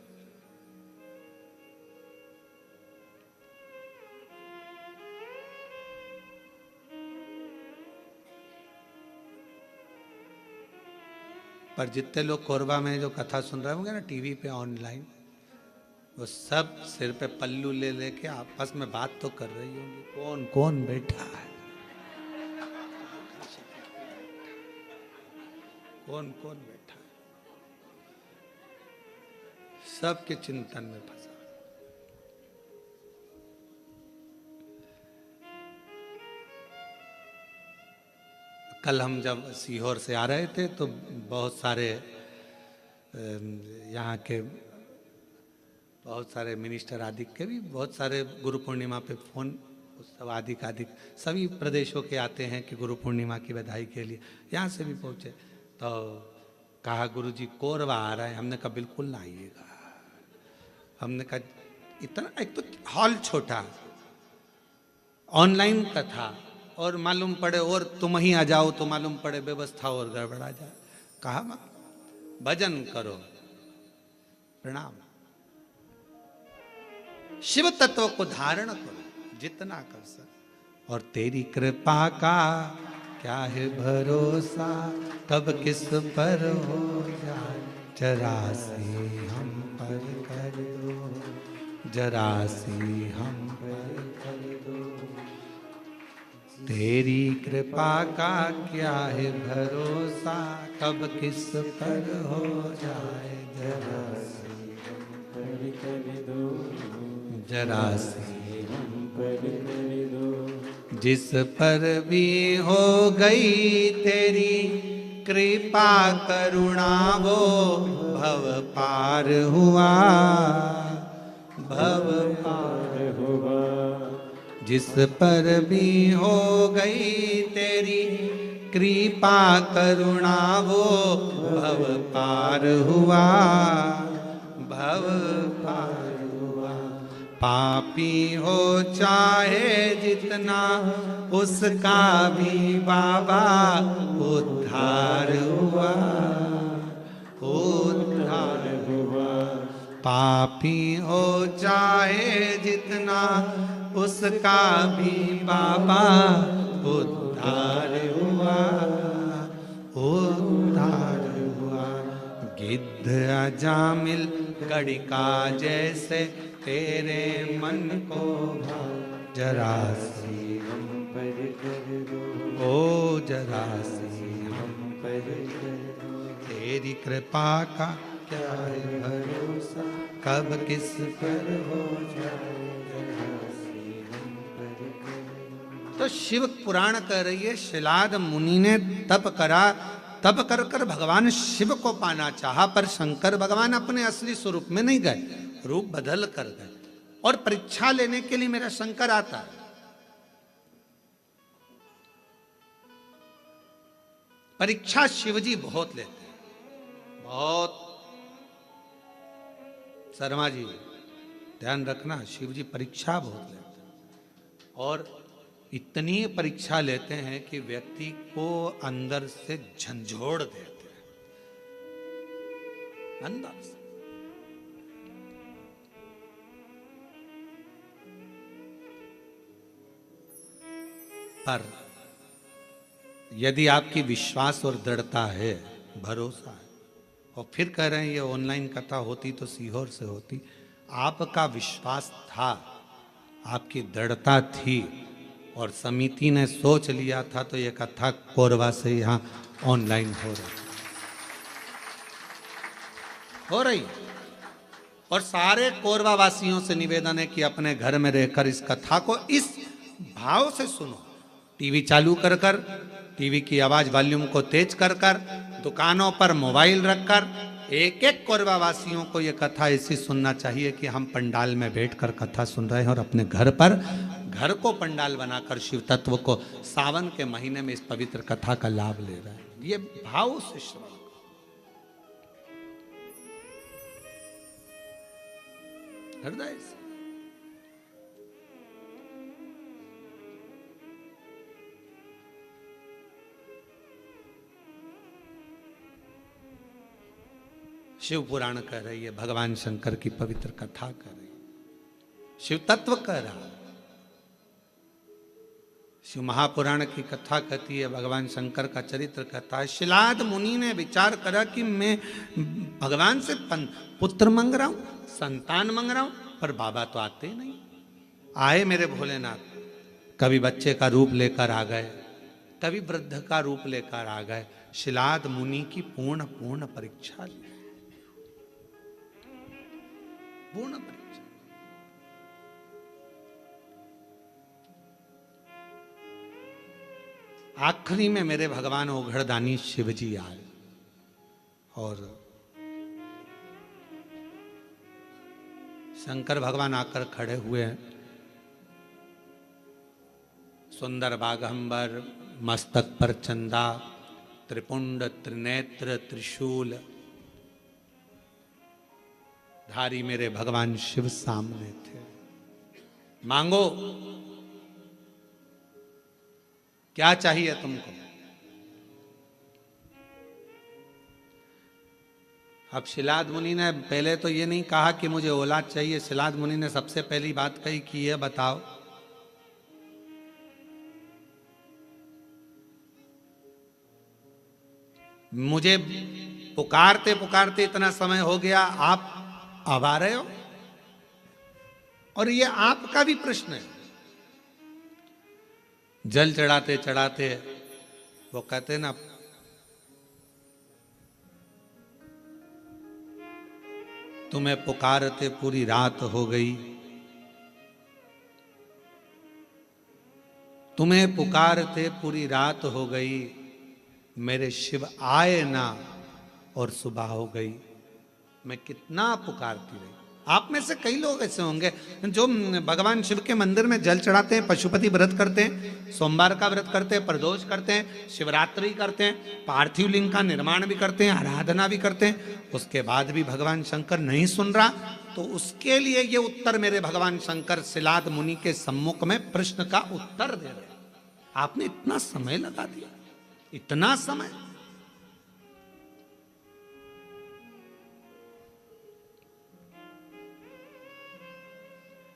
पर जितने लोग कोरबा में जो कथा सुन रहे होंगे ना टीवी पे ऑनलाइन, वो सब सिर पे पल्लू ले लेके आपस में बात तो कर रही होंगी, कौन कौन बैठा है, कौन कौन बैठा है, सबके चिंतन में फंसा। कल हम जब सीहोर से आ रहे थे तो बहुत सारे यहाँ के बहुत सारे मिनिस्टर आदि के भी बहुत सारे गुरु पूर्णिमा पे फोन, उत्सव आदि सभी प्रदेशों के आते हैं कि गुरु पूर्णिमा की बधाई के लिए, यहाँ से भी पहुँचे। तो कहा गुरुजी कोरबा आ रहा है, हमने कहा बिल्कुल ना आइएगा। हमने कहा इतना, एक तो हॉल छोटा, ऑनलाइन कथा, और मालूम पड़े और तुम ही आ जाओ तो मालूम पड़े व्यवस्था और गड़बड़ा जाए। कहा भजन करो, प्रणाम, शिव तत्व को धारण करो जितना कर सक, और तेरी कृपा का क्या है भरोसा, कब किस पर हो जाए, जरा से हम पर कर दो, जरा से हम पर कर दो, तेरी कृपा का क्या है भरोसा, कब किस पर हो जाए, जरा से हम पर कर दो, जरा से हम पर कर दो, जिस पर भी हो गई तेरी कृपा करुणा, वो भव पार हुआ, भव पार हुआ, जिस पर भी हो गई तेरी कृपा करुणा, वो भव पार हुआ, भव पार हुआ। पापी हो चाहे जितना, उसका भी बाबा उद्धार हुआ, उद्धार हुआ। पापी हो चाहे जितना, उसका भी बाबा उद्धार हुआ, उद्धार हुआ। गिद्ध अजामिल कड़िका जैसे तेरे मन को भाव, जरा सी हम पर कर दो, ओ जरा सी हम पर कर दो, तेरी कृपा का क्या है भरोसा, कब किस पर हो जाए, तो शिव पुराण कह रही है, शिलाद मुनि ने तप करा, तप कर कर भगवान शिव को पाना चाहा, पर शंकर भगवान अपने असली स्वरूप में नहीं गए, रूप बदल कर गए। और परीक्षा लेने के लिए मेरा शंकर आता है। परीक्षा शिवजी बहुत लेते हैं, बहुत। शर्मा जी ध्यान रखना, शिवजी परीक्षा बहुत लेते हैं। और इतनी परीक्षा लेते हैं कि व्यक्ति को अंदर से झंझोड़ देते हैं, अंदर से। पर यदि आपकी विश्वास और दृढ़ता है, भरोसा है, और फिर कह रहे हैं ये ऑनलाइन कथा होती तो सीहोर से होती, आपका विश्वास था, आपकी दृढ़ता थी, और समिति ने सोच लिया था, तो ये कथा कोरबा से यहाँ ऑनलाइन हो रही। और सारे कोरबा वासियों से निवेदन है कि अपने घर में रहकर इस कथा को इस भाव से सुनो। टीवी चालू कर कर, टीवी की आवाज वॉल्यूम को तेज कर कर, दुकानों पर मोबाइल रखकर एक एक कोरबा वासियों को ये कथा ऐसी सुनना चाहिए कि हम पंडाल में बैठकर कथा सुन रहे हैं और अपने घर पर, घर को पंडाल बनाकर शिव तत्व को सावन के महीने में इस पवित्र कथा का लाभ ले रहे हैं। ये भाव से श्रवण, हृदय से। शिव पुराण कह रही है, भगवान शंकर की पवित्र कथा कह रही है, शिव तत्व कह रहा है। शिव महापुराण की कथा कहती है, भगवान शंकर का चरित्र कहता है। शिलाद मुनि ने विचार करा कि मैं भगवान से पुत्र मांग रहा हूं, संतान मांग रहा हूं, पर बाबा तो आते ही नहीं। आए मेरे भोलेनाथ, कभी बच्चे का रूप लेकर आ गए, कभी वृद्ध का रूप लेकर आ गए। शिलाद मुनि की पूर्ण परीक्षा ली, पूर्ण परीक्षा। आखिरी में मेरे भगवान ओघड़दानी शिव जी आए और शंकर भगवान आकर खड़े हुए हैं। सुंदर बागंबर, मस्तक पर चंदा, त्रिपुंड त्रिनेत्र त्रिशूल धारी मेरे भगवान शिव सामने थे। मांगो, क्या चाहिए तुमको? अब शिलाद मुनि ने पहले तो ये नहीं कहा कि मुझे औलाद चाहिए। शिलाद मुनि ने सबसे पहली बात कही कि ये बताओ, मुझे पुकारते पुकारते इतना समय हो गया, आप अब आ रहे हो? और ये आपका भी प्रश्न है। जल चढ़ाते चढ़ाते वो कहते ना, तुम्हें पुकारते पूरी रात हो गई, तुम्हें पुकारते पूरी रात हो गई, मेरे शिव आए ना और सुबह हो गई। मैं कितना पुकारती रही। आप में से कई लोग ऐसे होंगे जो भगवान शिव के मंदिर में जल चढ़ाते हैं, पशुपति व्रत करते हैं, सोमवार का व्रत करते हैं, प्रदोष करते हैं, शिवरात्रि करते हैं, पार्थिव लिंग का निर्माण भी करते हैं, आराधना भी करते हैं, उसके बाद भी भगवान शंकर नहीं सुन रहा, तो उसके लिए ये उत्तर मेरे भगवान शंकर शिलाद मुनि के सम्मुख में प्रश्न का उत्तर दे रहे। आपने इतना समय लगा दिया, इतना समय।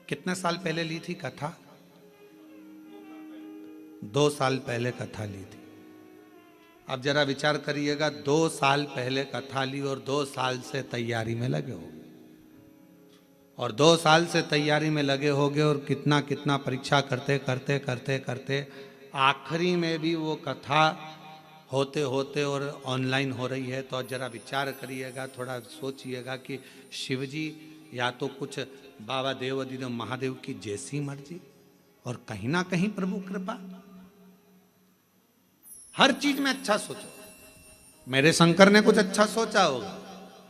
कितने साल पहले ली थी कथा? 2 साल पहले कथा ली थी। अब जरा विचार करिएगा, 2 साल पहले कथा ली और 2 साल से तैयारी में लगे हो, और 2 साल से तैयारी में लगे होगे, और कितना कितना परीक्षा करते करते करते करते आखिरी में भी वो कथा होते होते और ऑनलाइन हो रही है। तो जरा विचार करिएगा, थोड़ा सोचिएगा कि शिव जी या तो कुछ बाबा देव अधिदेव महादेव की जैसी मर्जी, और कहीं ना कहीं प्रभु कृपा। हर चीज में अच्छा सोचो। मेरे शंकर ने कुछ अच्छा सोचा होगा,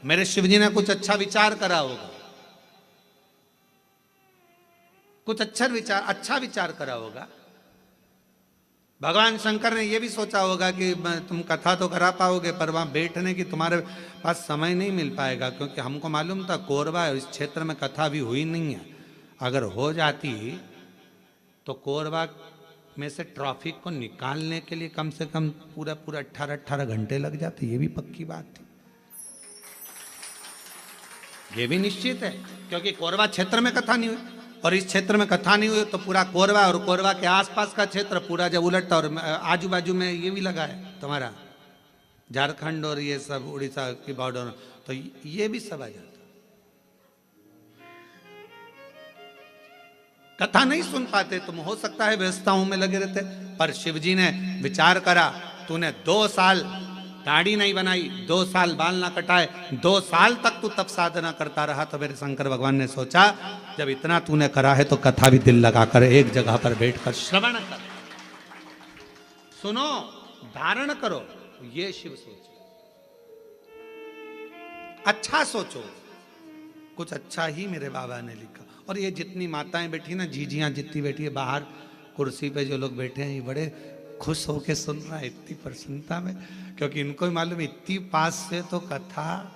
मेरे शिव जी ने कुछ अच्छा विचार करा होगा, कुछ अच्छा विचार करा होगा। भगवान शंकर ने यह भी सोचा होगा कि तुम कथा तो करा पाओगे, पर वहां बैठने की तुम्हारे पास समय नहीं मिल पाएगा, क्योंकि हमको मालूम था कोरबा इस क्षेत्र में कथा भी हुई नहीं है। अगर हो जाती तो कोरबा में से ट्रैफिक को निकालने के लिए कम से कम पूरा पूरा 18 घंटे लग जाते, ये भी पक्की बात थी। ये भी निश्चित है, क्योंकि कोरबा क्षेत्र में कथा नहीं हुई, और इस क्षेत्र में कथा नहीं हुई तो पूरा कोरबा और कोरबा के आसपास का क्षेत्र पूरा जब उलटता, और आजू बाजू में ये भी लगा है तुम्हारा झारखंड और ये सब उड़ीसा की बॉर्डर, तो ये भी सब आ जाता। कथा नहीं सुन पाते तुम, हो सकता है व्यवस्थाओं में लगे रहते, पर शिवजी ने विचार करा, तूने 2 साल दाढ़ी नहीं बनाई, 2 साल बाल ना कटाए, 2 साल तक तू तप साधना करता रहा, तो मेरे शंकर भगवान ने सोचा जब इतना तूने करा है तो कथा भी दिल लगाकर एक जगह पर बैठकर श्रवण कर, सुनो, धारण करो। ये शिव सोच, अच्छा सोचो, कुछ अच्छा ही मेरे बाबा ने लिखा। और ये जितनी माताएं बैठी ना, जीजियां जितनी बैठी है बाहर कुर्सी पे, जो लोग बैठे हैं, ये बड़े खुश होके सुन रहा है इतनी प्रसन्नता में, क्योंकि इनको ही मालूम इतनी पास से तो कथा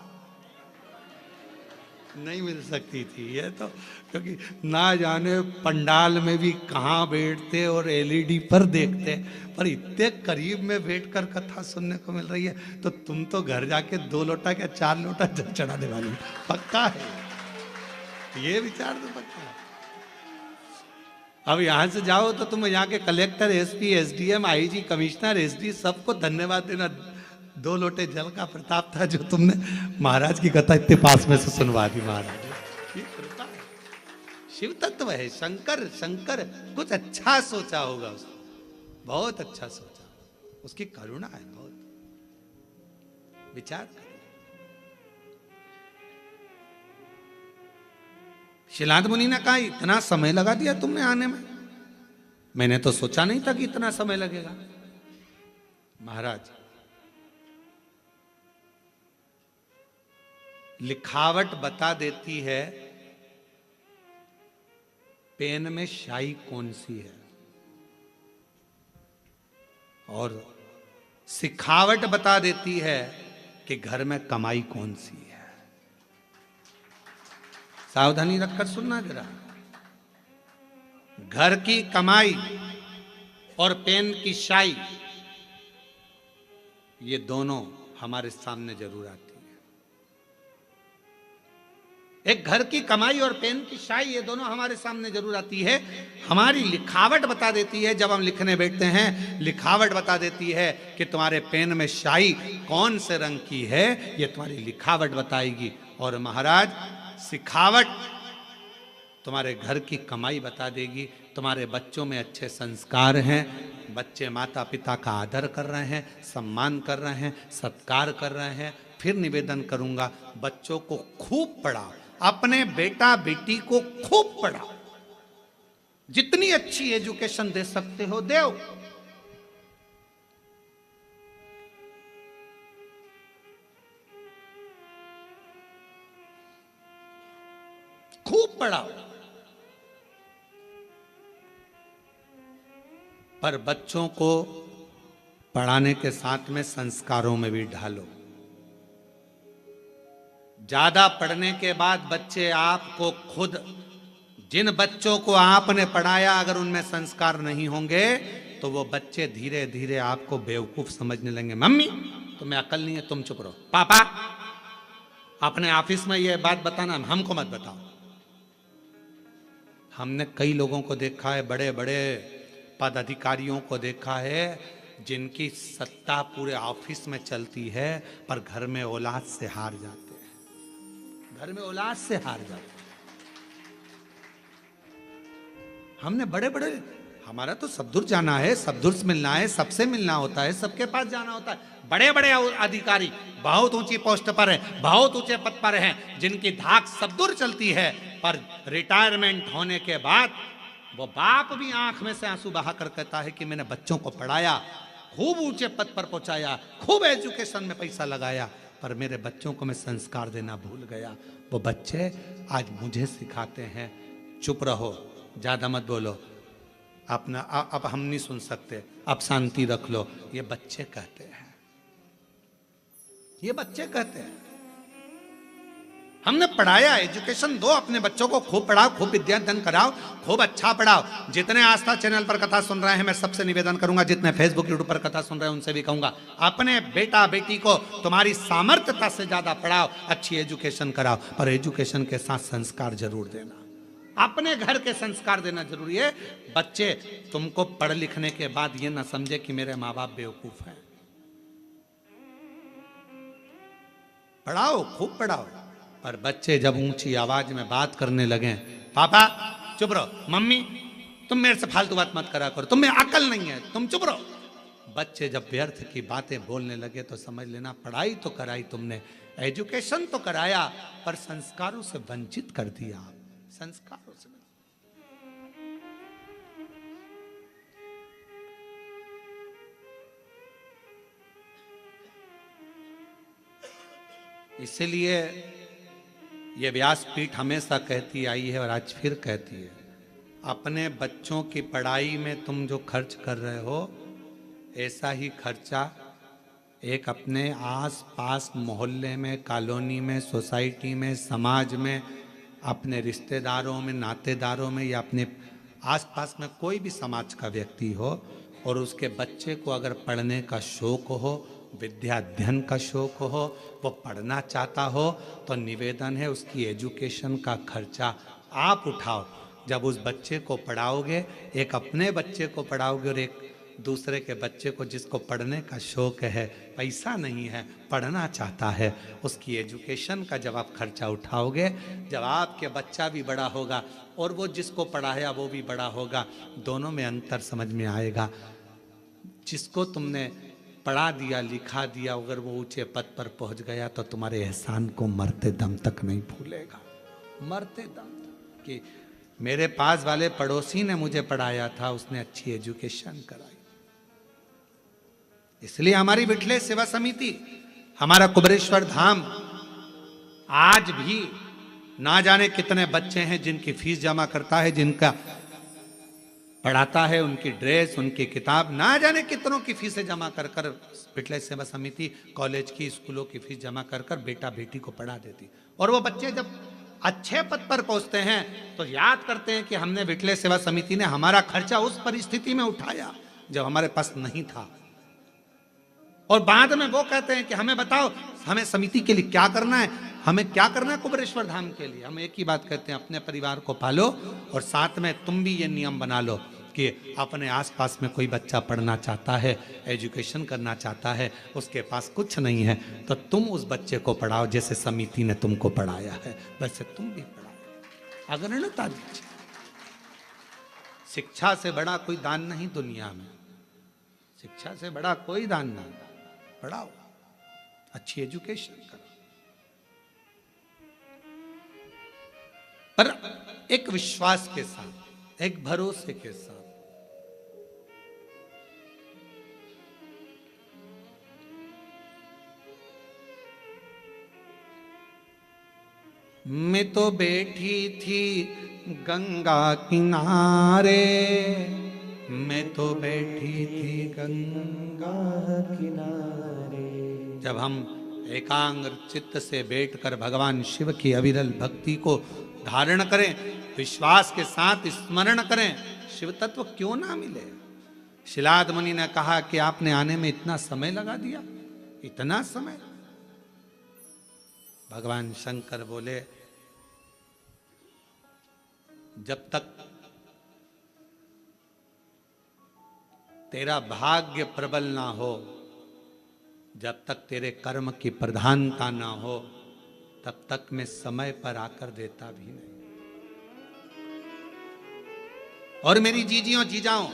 नहीं मिल सकती थी ये तो, क्योंकि ना जाने पंडाल में भी कहाँ बैठते और एलईडी पर देखते, पर इतने करीब में बैठकर कथा सुनने को मिल रही है, तो तुम तो घर जाके 2 लोटा क्या 4 लोटा जल चढ़ाने वाली, पक्का है ये विचार तो पक्का है। अब यहां से जाओ तो तुम यहाँ के collector, SP, SDM, IG, commissioner, SD सबको धन्यवाद देना, 2 लोटे जल का प्रताप था जो तुमने महाराज की कथा इतने पास में से सुनवा दी। महाराज ये कृपा है, शिव तत्व है, शंकर शंकर कुछ अच्छा सोचा होगा उसने, बहुत अच्छा सोचा, उसकी करुणा है बहुत, विचार कर। शिलाद मुनि ने कहा इतना समय लगा दिया तुमने आने में, मैंने तो सोचा नहीं था कि इतना समय लगेगा। महाराज, लिखावट बता देती है पेन में स्याही कौन सी है, और सिखावट बता देती है कि घर में कमाई कौन सी है। सावधानी रखकर सुनना जरा, घर की कमाई और पेन की स्याही, ये दोनों हमारे सामने जरूर आती है। एक घर की कमाई और पेन की स्याही, ये दोनों हमारे सामने जरूर आती है। हमारी लिखावट बता देती है, जब हम लिखने बैठते हैं लिखावट बता देती है कि तुम्हारे पेन में स्याही कौन से रंग की है, ये तुम्हारी लिखावट बताएगी। और महाराज, सिखावट तुम्हारे घर की कमाई बता देगी। तुम्हारे बच्चों में अच्छे संस्कार हैं, बच्चे माता पिता का आदर कर रहे हैं, सम्मान कर रहे हैं, सत्कार कर रहे हैं। फिर निवेदन करूंगा, बच्चों को खूब पढ़ाओ, अपने बेटा बेटी को खूब पढ़ाओ, जितनी अच्छी एजुकेशन दे सकते हो दो। खूब पढ़ाओ, पर बच्चों को पढ़ाने के साथ में संस्कारों में भी ढालो। ज्यादा पढ़ने के बाद बच्चे आपको खुद, जिन बच्चों को आपने पढ़ाया अगर उनमें संस्कार नहीं होंगे तो वो बच्चे धीरे धीरे आपको बेवकूफ समझने लगेंगे। मम्मी तुम्हें अकल नहीं है, तुम चुप रहो। पापा अपने ऑफिस में ये बात बताना, हमको मत बताओ। हमने कई लोगों को देखा है, बड़े बड़े पद अधिकारियों को देखा है, जिनकी सत्ता पूरे ऑफिस में चलती है पर घर में औलाद से हार जाते हैं, घर में औलाद से हार जाते हैं। हमने बड़े बड़े, हमारा तो सब दूर जाना है, सब दूर से मिलना है, सबसे मिलना होता है, सबके पास जाना होता है। बड़े बड़े अधिकारी बहुत ऊंची पोस्ट पर हैं, बहुत ऊंचे पद पर हैं, जिनकी धाक सब दूर चलती है, पर रिटायरमेंट होने के बाद वो बाप भी आंख में से आंसू बहाकर कहता है कि मैंने बच्चों को पढ़ाया, खूब ऊंचे पद पर पहुंचाया, खूब एजुकेशन में पैसा लगाया, पर मेरे बच्चों को मैं संस्कार देना भूल गया। वो बच्चे आज मुझे सिखाते हैं, चुप रहो, ज्यादा मत बोलो, अपना अब हम नहीं सुन सकते, अब शांति रख लो। ये बच्चे कहते हैं, ये बच्चे कहते हैं। हमने पढ़ाया, एजुकेशन दो अपने बच्चों को, खूब पढ़ाओ, खूब विद्यादान कराओ, खूब अच्छा पढ़ाओ। जितने आस्था चैनल पर कथा सुन रहे हैं, मैं सबसे निवेदन करूंगा, जितने फेसबुक यूट्यूब पर कथा सुन रहे हैं उनसे भी कहूंगा, अपने बेटा बेटी को तुम्हारी सामर्थ्यता से ज्यादा पढ़ाओ, अच्छी एजुकेशन कराओ, और एजुकेशन के साथ संस्कार जरूर देना। अपने घर के संस्कार देना जरूरी है। बच्चे तुमको पढ़ लिखने के बाद ये ना समझे कि मेरे माँ बाप बेवकूफ हैं। पढ़ाओ, खूब पढ़ाओ, पर बच्चे जब ऊंची आवाज में बात करने लगे, पापा चुप रहो, मम्मी तुम मेरे से फालतू बात मत करा करो, तुम्हें अकल नहीं है, तुम चुप रहो। बच्चे जब व्यर्थ की बातें बोलने लगे तो समझ लेना पढ़ाई तो कराई तुमने, एजुकेशन तो कराया, पर संस्कारों से वंचित कर दिया। संस्कारों से इसीलिए ये व्यासपीठ हमेशा कहती आई है और आज फिर कहती है, अपने बच्चों की पढ़ाई में तुम जो खर्च कर रहे हो, ऐसा ही खर्चा एक अपने आस पास मोहल्ले में, कॉलोनी में, सोसाइटी में, समाज में, अपने रिश्तेदारों में, नातेदारों में, या अपने आसपास में कोई भी समाज का व्यक्ति हो और उसके बच्चे को अगर पढ़ने का शौक हो, विद्या अध्ययन का शौक हो, वो पढ़ना चाहता हो, तो निवेदन है उसकी एजुकेशन का खर्चा आप उठाओ। जब उस बच्चे को पढ़ाओगे, एक अपने बच्चे को पढ़ाओगे और एक दूसरे के बच्चे को जिसको पढ़ने का शौक है, पैसा नहीं है, पढ़ना चाहता है, उसकी एजुकेशन का जब आप खर्चा उठाओगे, जब आपके बच्चा भी बड़ा होगा और वो जिसको पढ़ाया वो भी बड़ा होगा, दोनों में अंतर समझ में आएगा। जिसको तुमने पढ़ा दिया, लिखा दिया, अगर वो ऊंचे पद पर पहुंच गया तो तुम्हारे एहसान को मरते दम तक नहीं भूलेगा। मरते दम तक कि मेरे पास वाले पड़ोसी ने मुझे पढ़ाया था, उसने अच्छी एजुकेशन कराई। इसलिए हमारी विठले सेवा समिति, हमारा कुबेरेश्वर धाम आज भी ना जाने कितने बच्चे हैं जिनकी फीस जमा करता है, जिनका पढ़ाता है, उनकी ड्रेस, उनकी किताब, ना जाने कितनों की फीसें जमा कर कर विठले सेवा समिति कॉलेज की, स्कूलों की फीस जमा कर कर बेटा बेटी को पढ़ा देती। और वो बच्चे जब अच्छे पद पर पहुंचते हैं तो याद करते हैं कि हमने विठले सेवा समिति ने हमारा खर्चा उस परिस्थिति में उठाया जब हमारे पास नहीं था। और बाद में वो कहते हैं कि हमें बताओ, हमें समिति के लिए क्या करना है, हमें क्या करना है कुबेरेश्वर धाम के लिए। हम एक ही बात कहते हैं, अपने परिवार को पालो और साथ में तुम भी ये नियम बना लो कि अपने आसपास में कोई बच्चा पढ़ना चाहता है, एजुकेशन करना चाहता है, उसके पास कुछ नहीं है, तो तुम उस बच्चे को पढ़ाओ जैसे समिति ने तुमको पढ़ाया है, वैसे तुम भी पढ़ाओ। अग्रणता दीजिए। शिक्षा से बड़ा कोई दान नहीं दुनिया में, शिक्षा से बड़ा कोई दान नहीं। पढ़ाओ, अच्छी एजुकेशन करो, पर एक विश्वास के साथ, एक भरोसे के साथ। मैं तो बैठी थी गंगा किनारे, मैं तो बैठी थी गंगा किनारे। जब हम एकाग्र चित्त से बैठकर भगवान शिव की अविरल भक्ति को धारण करें, विश्वास के साथ स्मरण करें, शिव तत्व क्यों ना मिले। शिलाद मुनि ने कहा कि आपने आने में इतना समय लगा दिया, इतना समय। भगवान शंकर बोले, जब तक तेरा भाग्य प्रबल ना हो, जब तक तेरे कर्म की प्रधानता ना हो, तब तक मैं समय पर आकर देता भी नहीं। और मेरी जीजियों जीजाओं,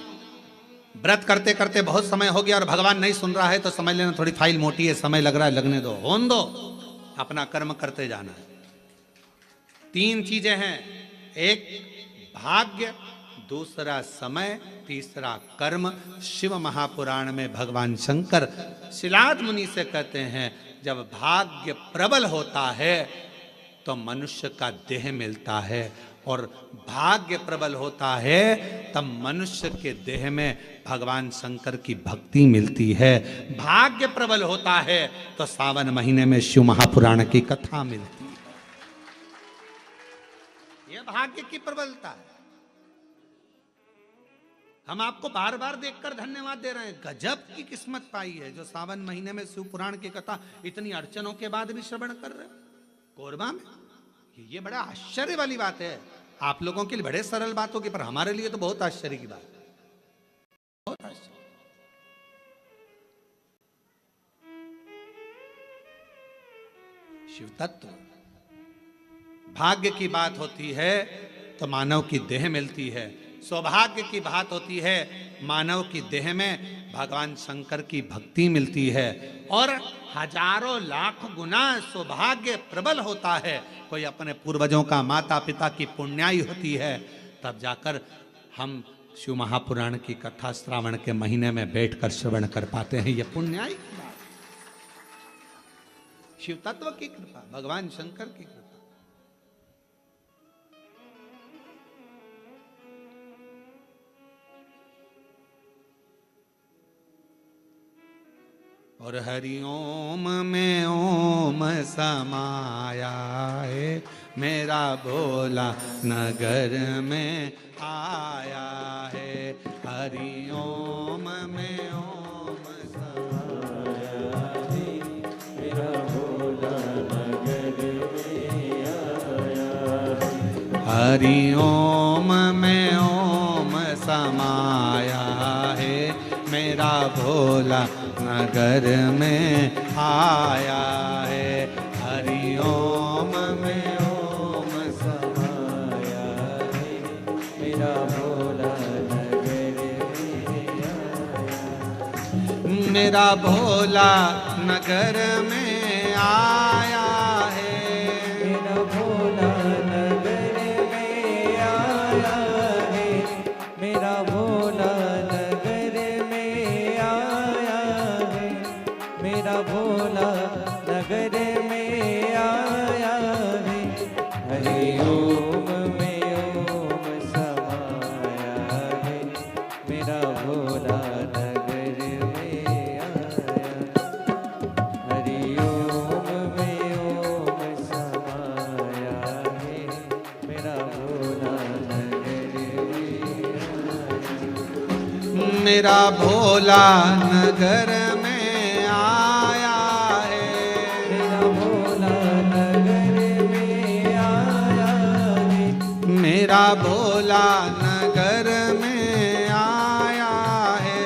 व्रत करते करते बहुत समय हो गया और भगवान नहीं सुन रहा है तो समझ लेना थोड़ी फाइल मोटी है, समय लग रहा है, लगने दो, होने दो, अपना कर्म करते जाना है। 3 चीजें हैं, एक भाग्य, दूसरा समय, तीसरा कर्म। शिव महापुराण में भगवान शंकर शिलाद मुनि से कहते हैं, जब भाग्य प्रबल होता है तो मनुष्य का देह मिलता है, और भाग्य प्रबल होता है तब मनुष्य के देह में भगवान शंकर की भक्ति मिलती है। भाग्य प्रबल होता है तो सावन महीने में शिव महापुराण की कथा मिलती है। भाग्य की प्रबलता है। हम आपको बार बार देखकर धन्यवाद दे रहे हैं। गजब की किस्मत पाई है जो सावन महीने में शिव पुराण की कथा इतनी अड़चनों के बाद भी श्रवण कर रहे हो कोरबा में। ये बड़ा आश्चर्य वाली बात है। आप लोगों के लिए बड़े सरल बात होगी, पर हमारे लिए तो बहुत आश्चर्य की बात है, बहुत आश्चर्य। शिव तत्व भाग्य की बात होती है तो मानव की देह मिलती है, सौभाग्य की बात होती है मानव की देह में भगवान शंकर की भक्ति मिलती है, और हजारों लाख गुना सौभाग्य प्रबल होता है। कोई अपने पूर्वजों का, माता पिता की पुण्याई होती है, तब जाकर हम शिव महापुराण की कथा श्रावण के महीने में बैठकर श्रवण कर पाते हैं। यह पुण्याई की बात, शिव तत्व की कृपा, भगवान शंकर की कृपा। और हरिओम में ओम समाया है, मेरा भोला नगर में आया है। हरिओम में ओम समाया है, मेरा भोला नगर में आया है। हरिओम में ओम समाया है, मेरा भोला नगर में आया है। हरिओम में ओम समाया है, मेरा भोला नगर में आया। मेरा भोला नगर में आया है, मेरा भोला नगर में आया है। मेरा भोला भोला नगर में आया है। हरिओम में ओम समाया है, मेरा भोला नगर में आया। हरिओम में ओम समाया है, मेरा भोला नगर में आया। मेरा भोला नगर में आया है, मेरा भोला नगर में आया है। मेरा भोला नगर में आया है,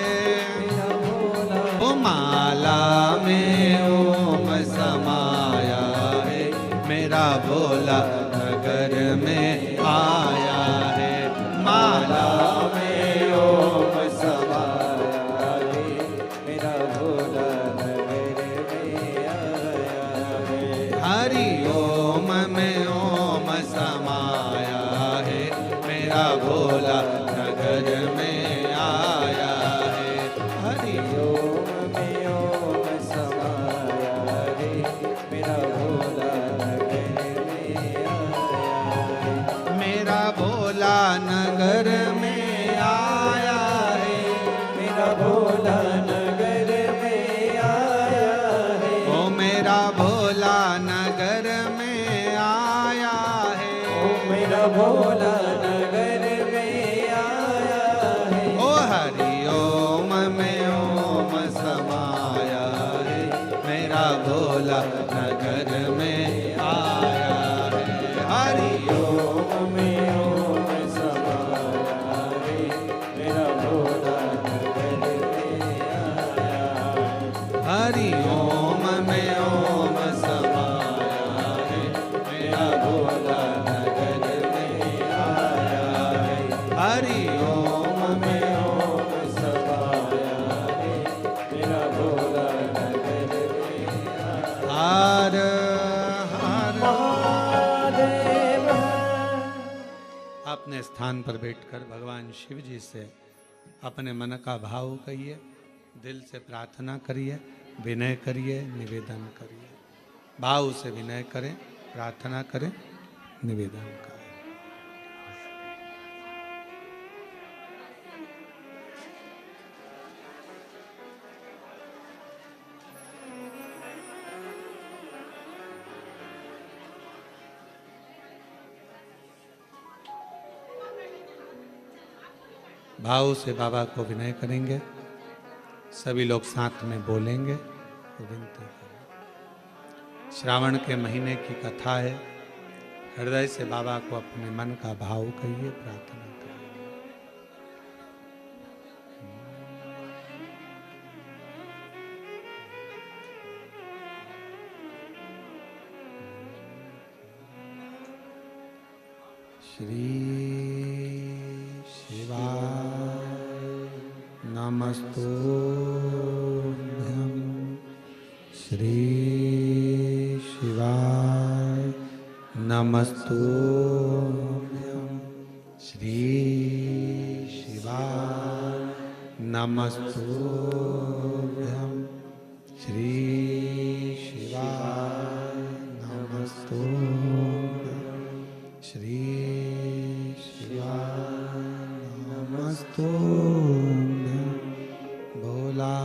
मेरा भोला। ओ माला में ओम समाया है, मेरा भोला नगर में आया है। माला में ओम समाया है, मेरा भोला हरिओम में ओम समाया है, मेरा भोला नगर में आया है। हरिओम में ओम समाया है, मेरा भोला नगर में आया है। मेरा भोला नगर में आया है, मेरा भोला नगर में आया है। ओ मेरा भोला नगर में आया है, ओ मेरा भोला नगर में आया है। ओ हरिओम में ओम समाया है, मेरा भोला नगर में आया है। हरिओम में ओम समाया है, मेरा भोला नगर में आया है। हरिओम में ओम समाया है, मेरा भोला नगर में आया है। हरिओम में ओम समाया है, मेरा भोला नगर में आया है। हर महादेव। अपने स्थान पर बैठकर भगवान शिव जी से अपने मन का भाव कहिए, दिल से प्रार्थना करिए, विनय करिए, निवेदन करिए। भाव से विनय करें, प्रार्थना करें, निवेदन करें। भाव से बाबा को विनय करेंगे। सभी लोग साथ में बोलेंगे। विनती करें। श्रावण के महीने की कथा है। हृदय से बाबा को अपने मन का भाव कहिए, प्रार्थना करिए। श्री शिवाय नमस्तुभ्यं। श्री शिवाय नमस्तुभ्यं। श्री शिवाय नमस्तुभ्यं। श्री शिवाय नमस्तुभ्यं। श्री शिवाय नमस्तुभ्यं। भोला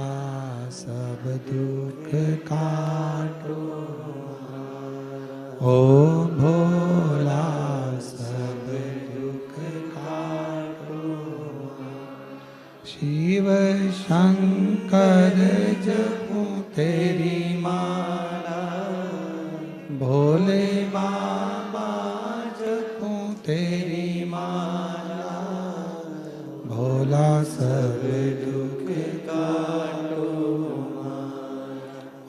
सब दुख काटो, ओ भोला सब दुख काटो। शिव शंकर जपो तेरी माला, भोले बाबा जपो तेरी माला। भोला सब दुख काटो,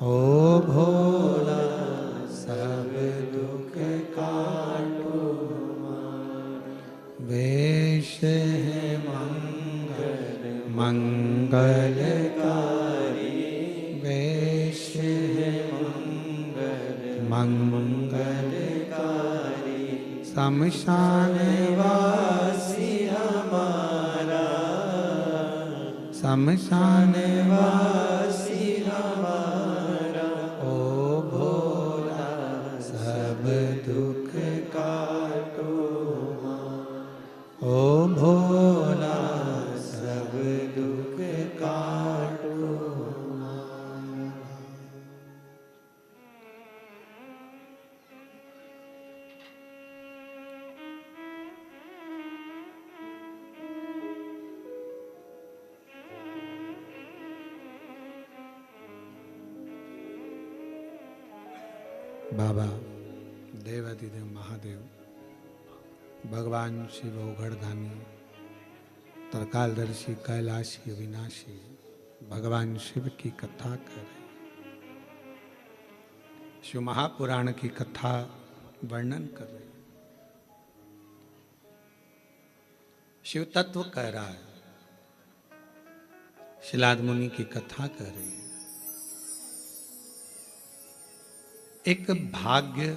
ओ भोला सब दुख काटो। वेश है मंगलकारी, वेश है मंगलकारी। शमशान वासी हमारा, शमशान वासी हमारा। ओ भोला सब दुख काटो, ओ भोला सब दुख काटो। बाबा देवाधिदेव महादेव, भगवान शिव ओघड़दानी, त्रिकालदर्शी, कैलाशी, अविनाशी, भगवान शिव की कथा कर रहे। शिव महापुराण की कथा वर्णन कर रहे। शिव तत्व कह रहा है। शिलाद मुनि की कथा कर रही है। एक भाग्य,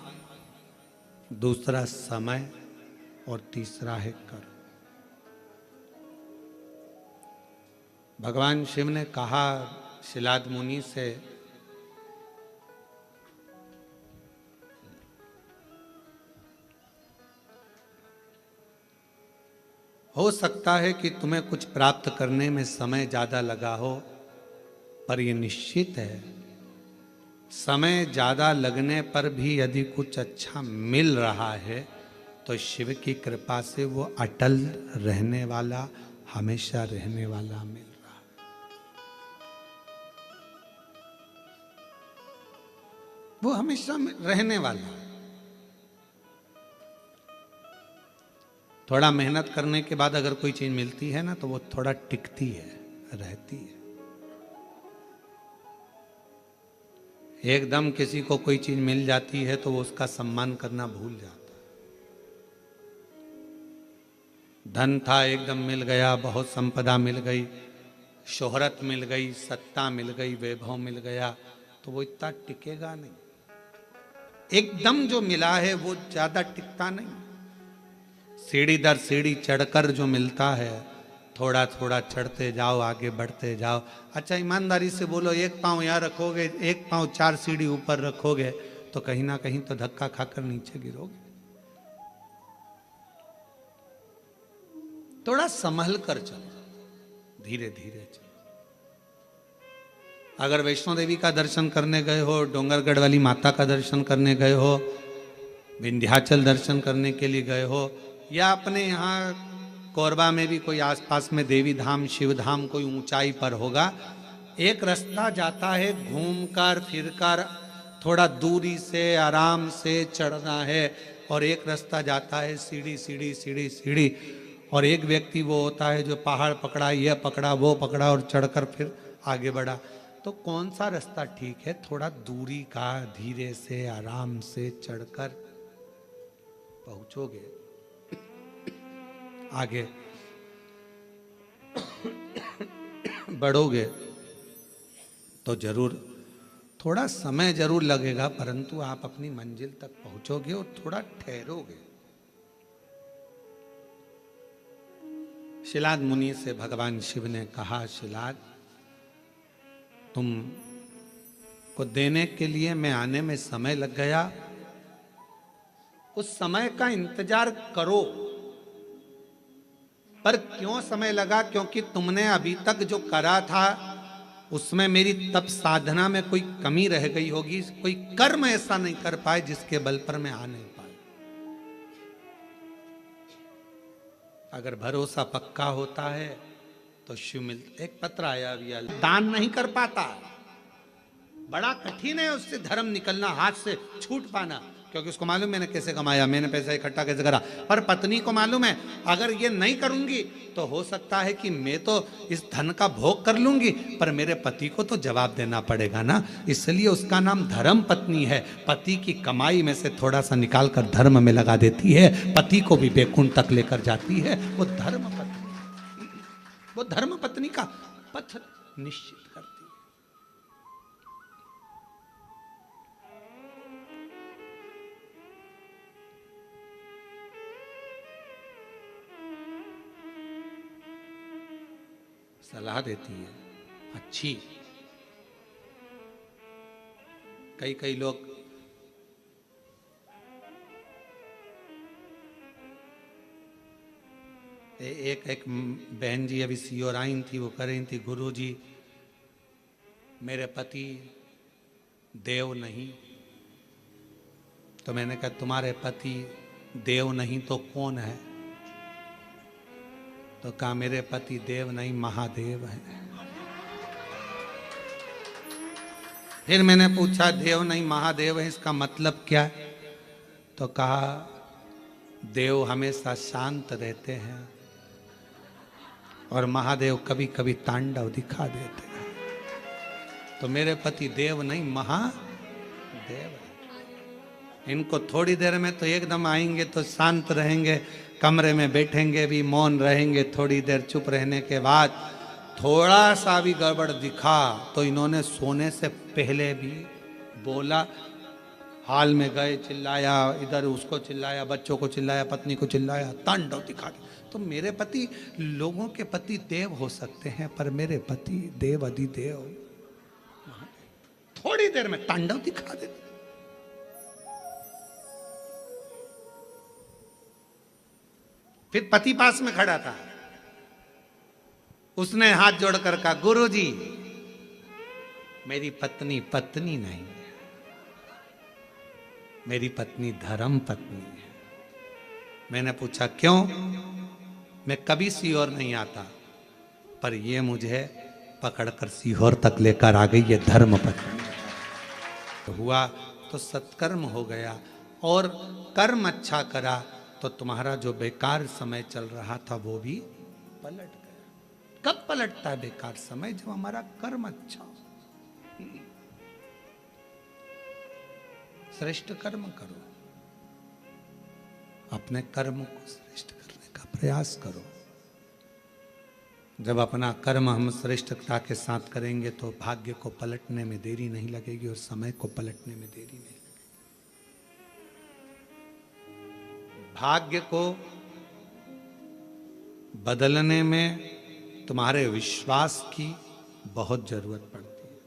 दूसरा समय और तीसरा है कर्म। भगवान शिव ने कहा शिलाद मुनि से, हो सकता है कि तुम्हें कुछ प्राप्त करने में समय ज्यादा लगा हो, पर यह निश्चित है समय ज्यादा लगने पर भी यदि कुछ अच्छा मिल रहा है तो शिव की कृपा से वो अटल रहने वाला, हमेशा रहने वाला मिल रहा है। वो हमेशा रहने वाला है। थोड़ा मेहनत करने के बाद अगर कोई चीज मिलती है ना, तो वो थोड़ा टिकती है, रहती है। एकदम किसी को कोई चीज मिल जाती है तो वो उसका सम्मान करना भूल जाता है। धन था, एकदम मिल गया, बहुत संपदा मिल गई, शोहरत मिल गई, सत्ता मिल गई, वैभव मिल गया, तो वो इतना टिकेगा नहीं। एकदम जो मिला है वो ज्यादा टिकता नहीं। सीढ़ी दर सीढ़ी चढ़कर जो मिलता है, थोड़ा थोड़ा चढ़ते जाओ, आगे बढ़ते जाओ। अच्छा ईमानदारी से बोलो, एक पांव यहाँ रखोगे, एक पांव 4 सीढ़ी ऊपर रखोगे, तो कहीं ना कहीं तो धक्का खाकर नीचे गिरोगे। थोड़ा संभल कर चलो, धीरे धीरे चलो। अगर वैष्णो देवी का दर्शन करने गए हो, डोंगरगढ़ वाली माता का दर्शन करने गए हो, विंध्याचल दर्शन करने के लिए गए हो, या अपने यहाँ कोरबा में भी कोई आसपास में देवी धाम शिव धाम कोई ऊंचाई पर होगा, एक रास्ता जाता है घूमकर फिरकर, थोड़ा दूरी से आराम से चढ़ना है, और एक रास्ता जाता है सीढ़ी सीढ़ी सीढ़ी सीढ़ी, और एक व्यक्ति वो होता है जो पहाड़ पकड़ा, यह पकड़ा, वो पकड़ा और चढ़कर फिर आगे बढ़ा। तो कौन सा रास्ता ठीक है? थोड़ा दूरी का, धीरे से आराम से चढ़कर पहुंचोगे आगे, बढ़ोगे तो जरूर थोड़ा समय जरूर लगेगा, परंतु आप अपनी मंजिल तक पहुंचोगे और थोड़ा ठहरोगे। शिलाद मुनि से भगवान शिव ने कहा, शिलाद तुम को देने के लिए मैं आने में समय लग गया, उस समय का इंतजार करो। पर क्यों समय लगा? क्योंकि तुमने अभी तक जो करा था उसमें मेरी तप साधना में कोई कमी रह गई होगी, कोई कर्म ऐसा नहीं कर पाए जिसके बल पर मैं आ नहीं पाया। अगर भरोसा पक्का होता है तो शिव मिलता। एक पत्र आया अभी, दान नहीं कर पाता, बड़ा कठिन है उससे धर्म निकलना, हाथ से छूट पाना, क्योंकि उसको मालूम मैंने कैसे कमाया, मैंने पैसा इकट्ठा कैसे करा। पर पत्नी को मालूम है अगर ये नहीं करूंगी तो हो सकता है कि मैं तो इस धन का भोग कर लूंगी, पर मेरे पति को तो जवाब देना पड़ेगा ना, इसलिए उसका नाम धर्म पत्नी है। पति की कमाई में से थोड़ा सा निकाल कर धर्म में लगा देती है, पति को भी बैकुंठ तक लेकर जाती है। वो धर्म पत्नी, वो धर्म पत्नी का पथ निश्चित करती है। सलाह देती है अच्छी। कई लोग एक बहन जी अभी सीओर आई थी, वो कह रही थी, गुरु जी मेरे पति देव नहीं। तो मैंने कहा तुम्हारे पति देव नहीं तो कौन है? तो कहा मेरे पति देव नहीं महादेव है। फिर मैंने पूछा देव नहीं महादेव है, इसका मतलब क्या है? तो कहा देव हमेशा शांत रहते हैं और महादेव कभी कभी तांडव दिखा देते हैं। तो मेरे पति देव नहीं महादेव है। इनको थोड़ी देर में तो एकदम आएंगे तो शांत रहेंगे, कमरे में बैठेंगे भी, मौन रहेंगे, थोड़ी देर चुप रहने के बाद थोड़ा सा भी गड़बड़ दिखा तो इन्होंने सोने से पहले भी बोला, हाल में गए, चिल्लाया, इधर उसको चिल्लाया, बच्चों को चिल्लाया, पत्नी को चिल्लाया, तांडव दिखा दिया। तो मेरे पति, लोगों के पति देव हो सकते हैं, पर मेरे पति देव अधिदेव थोड़ी देर में तांडव दिखा देते। फिर पति पास में खड़ा था, उसने हाथ जोड़कर कहा, गुरुजी मेरी पत्नी पत्नी नहीं है, मेरी पत्नी धर्म पत्नी है। मैंने पूछा क्यों? मैं कभी सीहोर नहीं आता, पर ये मुझे पकड़कर सीहोर तक लेकर आ गई, ये धर्म पत्नी। तो हुआ तो सत्कर्म हो गया, और कर्म अच्छा करा तो तुम्हारा जो बेकार समय चल रहा था वो भी पलट गया। कब पलटता है बेकार समय? जब हमारा कर्म अच्छा हो। श्रेष्ठ कर्म करो, अपने कर्म को श्रेष्ठ करने का प्रयास करो। जब अपना कर्म हम श्रेष्ठता के साथ करेंगे तो भाग्य को पलटने में देरी नहीं लगेगी और समय को पलटने में देरी नहीं। भाग्य को बदलने में तुम्हारे विश्वास की बहुत जरूरत पड़ती है।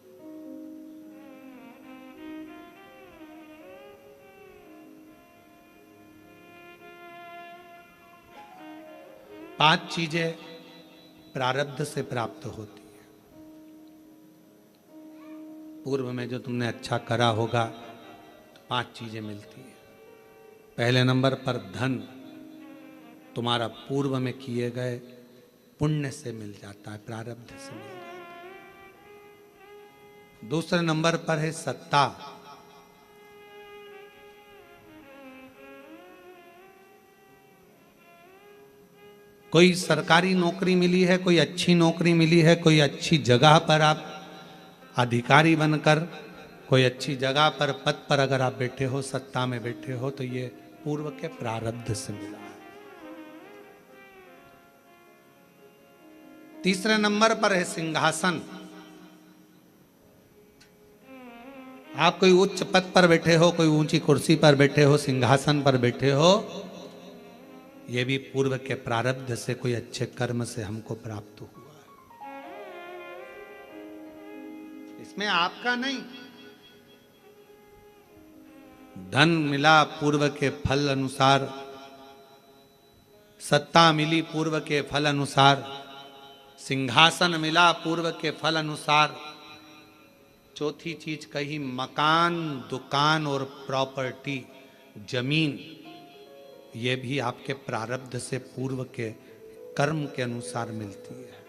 5 चीजें प्रारब्ध से प्राप्त होती है। पूर्व में जो तुमने अच्छा करा होगा तो 5 चीजें मिलती है। पहले नंबर पर धन, तुम्हारा पूर्व में किए गए पुण्य से मिल जाता है, प्रारब्ध से मिल जाता है। दूसरे नंबर पर है सत्ता। कोई सरकारी नौकरी मिली है, कोई अच्छी नौकरी मिली है, कोई अच्छी जगह पर आप अधिकारी बनकर कोई अच्छी जगह पर पद पर अगर आप बैठे हो, सत्ता में बैठे हो, तो ये पूर्व के प्रारब्ध से मिला है। तीसरे नंबर पर है सिंहासन। आप कोई उच्च पद पर बैठे हो, कोई ऊंची कुर्सी पर बैठे हो, सिंहासन पर बैठे हो, ये भी पूर्व के प्रारब्ध से, कोई अच्छे कर्म से हमको प्राप्त हुआ है। इसमें आपका नहीं। धन मिला पूर्व के फल अनुसार, सत्ता मिली पूर्व के फल अनुसार, सिंहासन मिला पूर्व के फल अनुसार, चौथी चीज कही मकान, दुकान और प्रॉपर्टी, जमीन, ये भी आपके प्रारब्ध से, पूर्व के कर्म के अनुसार मिलती है।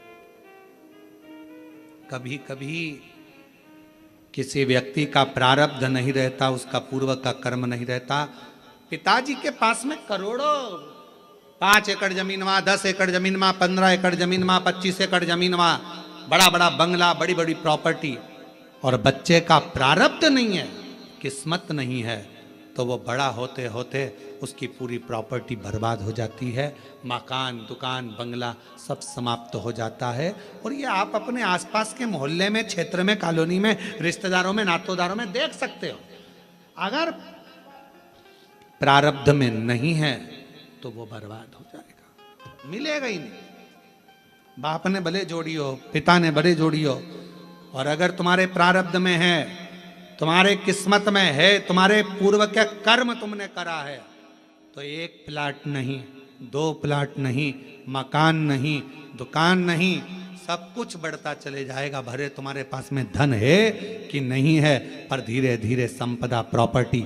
कभी कभी किसी व्यक्ति का प्रारब्ध नहीं रहता, उसका पूर्व का कर्म नहीं रहता। पिताजी के पास में करोड़ों, 5 एकड़ जमीन वहां, 10 एकड़ जमीन वहां, 15 एकड़ जमीन वहां, 25 एकड़ जमीन वहां, बड़ा बड़ा बंगला, बड़ी बड़ी प्रॉपर्टी, और बच्चे का प्रारब्ध नहीं है, किस्मत नहीं है, तो वो बड़ा होते होते उसकी पूरी प्रॉपर्टी बर्बाद हो जाती है। मकान, दुकान, बंगला सब समाप्त हो जाता है। और ये आप अपने आसपास के मोहल्ले में, क्षेत्र में, कॉलोनी में, रिश्तेदारों में, नातोदारों में देख सकते हो। अगर प्रारब्ध में नहीं है तो वो बर्बाद हो जाएगा, मिलेगा ही नहीं। बाप ने भले जोड़ी हो, पिता ने भले जोड़ी हो, और अगर तुम्हारे प्रारब्ध में है, तुम्हारे किस्मत में है, तुम्हारे पूर्व के कर्म तुमने करा है, तो 1 प्लाट नहीं, 2 प्लाट नहीं, मकान नहीं, दुकान नहीं, सब कुछ बढ़ता चले जाएगा। भरे तुम्हारे पास में धन है कि नहीं है, पर धीरे धीरे संपदा, प्रॉपर्टी,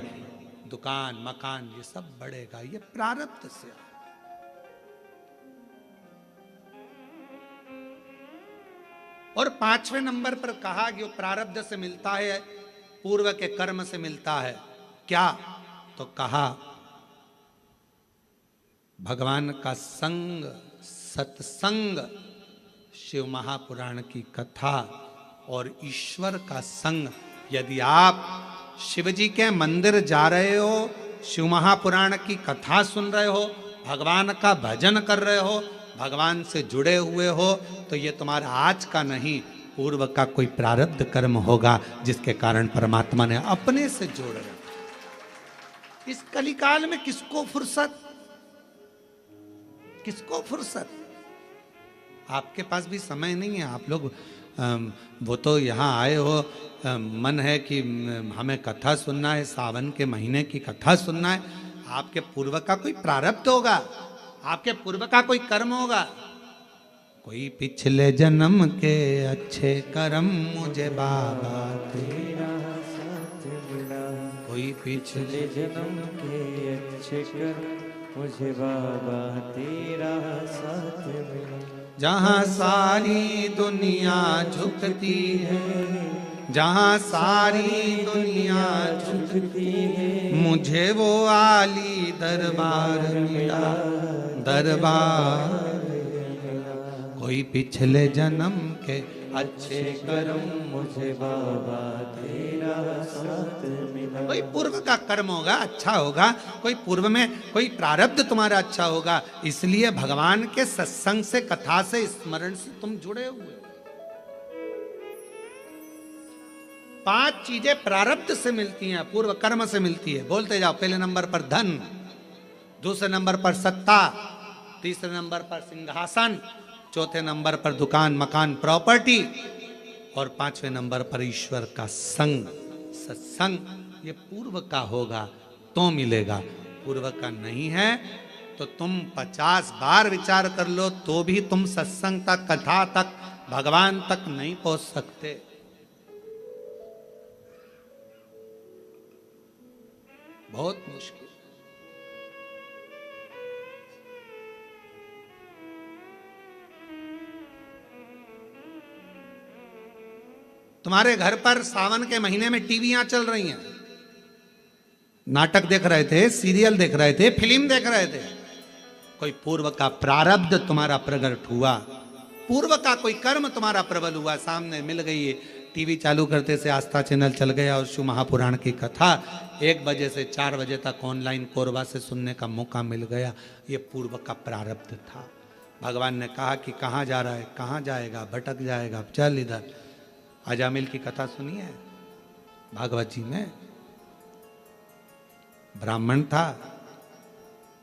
दुकान, मकान, ये सब बढ़ेगा। ये प्रारब्ध से। और 5वें नंबर पर कहा कि वो प्रारब्ध से मिलता है, पूर्व के कर्म से मिलता है। क्या? तो कहा भगवान का संग, सत्संग, शिव महापुराण की कथा और ईश्वर का संग। यदि आप शिव जी के मंदिर जा रहे हो, शिव महापुराण की कथा सुन रहे हो, भगवान का भजन कर रहे हो, भगवान से जुड़े हुए हो, तो ये तुम्हारा आज का नहीं, पूर्व का कोई प्रारब्ध कर्म होगा, जिसके कारण परमात्मा ने अपने से जोड़ रखा। इस कलिकाल में किसको फुर्सत, किसको फुर्सत? आपके पास भी समय नहीं है। आप लोग वो तो यहाँ आए हो, मन है कि हमें कथा सुनना है, सावन के महीने की कथा सुनना है। आपके पूर्व का कोई प्रारब्ध होगा, आपके पूर्व का कोई कर्म होगा। कोई पिछले जन्म के अच्छे कर्म मुझे बाबा तेरा साथ मिला, कोई पिछले जन्म के अच्छे कर्म मुझे बाबा तेरा साथ मिला। जहाँ सारी दुनिया झुकती है, जहाँ सारी दुनिया झुकती है, मुझे वो आली दरबार मिला, दरबार। कोई पिछले जन्म के अच्छे कर्म मुझे बाबा तेरा साथ मिला। कोई पूर्व का कर्म होगा, अच्छा होगा, कोई पूर्व में कोई प्रारब्ध तुम्हारा अच्छा होगा, इसलिए भगवान के सत्संग से, कथा से, स्मरण से तुम जुड़े हुए। 5 चीजें प्रारब्ध से मिलती हैं, पूर्व कर्म से मिलती है। बोलते जाओ। पहले नंबर पर धन, दूसरे नंबर पर सत्ता, तीसरे नंबर पर सिंहासन, चौथे नंबर पर दुकान, मकान, प्रॉपर्टी, और 5वें नंबर पर ईश्वर का संग, सत्संग। ये पूर्व का होगा तो मिलेगा, पूर्व का नहीं है तो तुम 50 बार विचार कर लो तो भी तुम सत्संग तक, कथा तक, भगवान तक नहीं पहुंच सकते। बहुत मुश्किल। तुम्हारे घर पर सावन के महीने में टीवियां चल रही हैं, नाटक देख रहे थे, सीरियल देख रहे थे, फिल्म देख रहे थे, कोई पूर्व का प्रारब्ध तुम्हारा प्रकट हुआ, पूर्व का कोई कर्म तुम्हारा प्रबल हुआ, सामने मिल गई है। टीवी चालू करते से आस्था चैनल चल गया और शिव महापुराण की कथा 1 बजे से 4 बजे तक ऑनलाइन कोरबा से सुनने का मौका मिल गया। ये पूर्व का प्रारब्ध था। भगवान ने कहा कि कहाँ जा रहा है, कहाँ जाएगा, भटक जाएगा, चल इधर। अजामिल की कथा सुनी है भागवत जी में। ब्राह्मण था,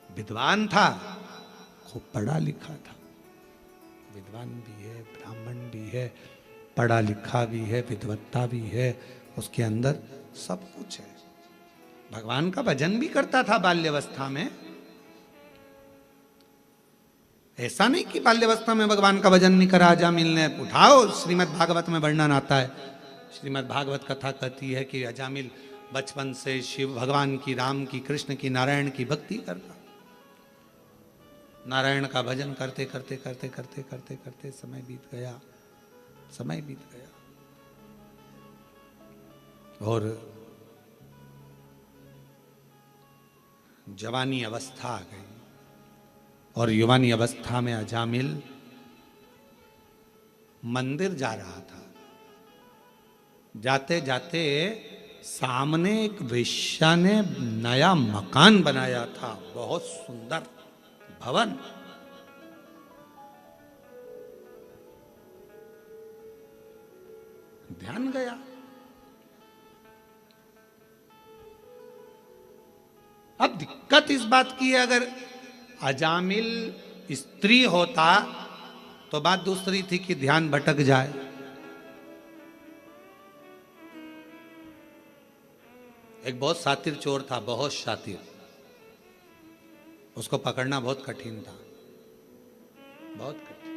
विद्वान था, खूब पढ़ा लिखा था, विद्वान भी है, ब्राह्मण भी है, पढ़ा लिखा भी है, विद्वत्ता भी है, उसके अंदर सब कुछ है। भगवान का भजन भी करता था बाल्यावस्था में। ऐसा नहीं कि बाल्यावस्था में भगवान का भजन नहीं करा। अजामिल ने, उठाओ श्रीमद् भागवत में वर्णन आता है, श्रीमद् भागवत कथा कहती है कि अजामिल बचपन से शिव भगवान की, राम की, कृष्ण की, नारायण की भक्ति करता। नारायण का भजन करते करते करते करते करते करते समय बीत गया, समय बीत गया और जवानी अवस्था आ गई। और युवानी अवस्था में अजामिल मंदिर जा रहा था। जाते जाते सामने एक वेश्या ने नया मकान बनाया था, बहुत सुंदर भवन। ध्यान गया। अब दिक्कत इस बात की है, अगर अजामिल स्त्री होता तो बात दूसरी थी कि ध्यान भटक जाए। एक बहुत शातिर चोर था, बहुत शातिर, उसको पकड़ना बहुत कठिन था, बहुत कठिन।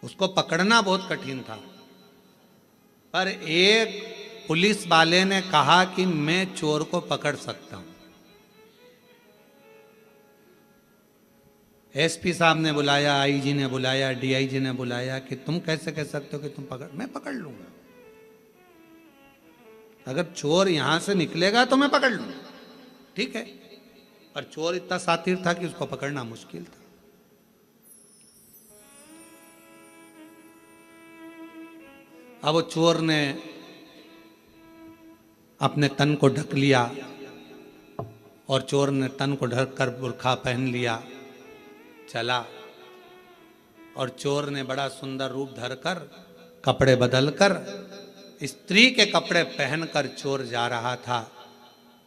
उसको पकड़ना बहुत कठिन था। पर एक पुलिस वाले ने कहा कि मैं चोर को पकड़ सकता हूं। एसपी साहब ने बुलाया, आईजी ने बुलाया, डीआईजी ने बुलाया कि तुम कैसे कह सकते हो कि तुम पकड़, मैं पकड़ लूंगा। अगर चोर यहां से निकलेगा तो मैं पकड़ लूंगा, ठीक है। पर चोर इतना शातिर था कि उसको पकड़ना मुश्किल था। अब वो चोर ने अपने तन को ढक लिया और चोर ने तन को ढक कर बुर्खा पहन लिया, चला। और चोर ने बड़ा सुंदर रूप धरकर, कपड़े बदलकर, स्त्री के कपड़े पहनकर चोर जा रहा था।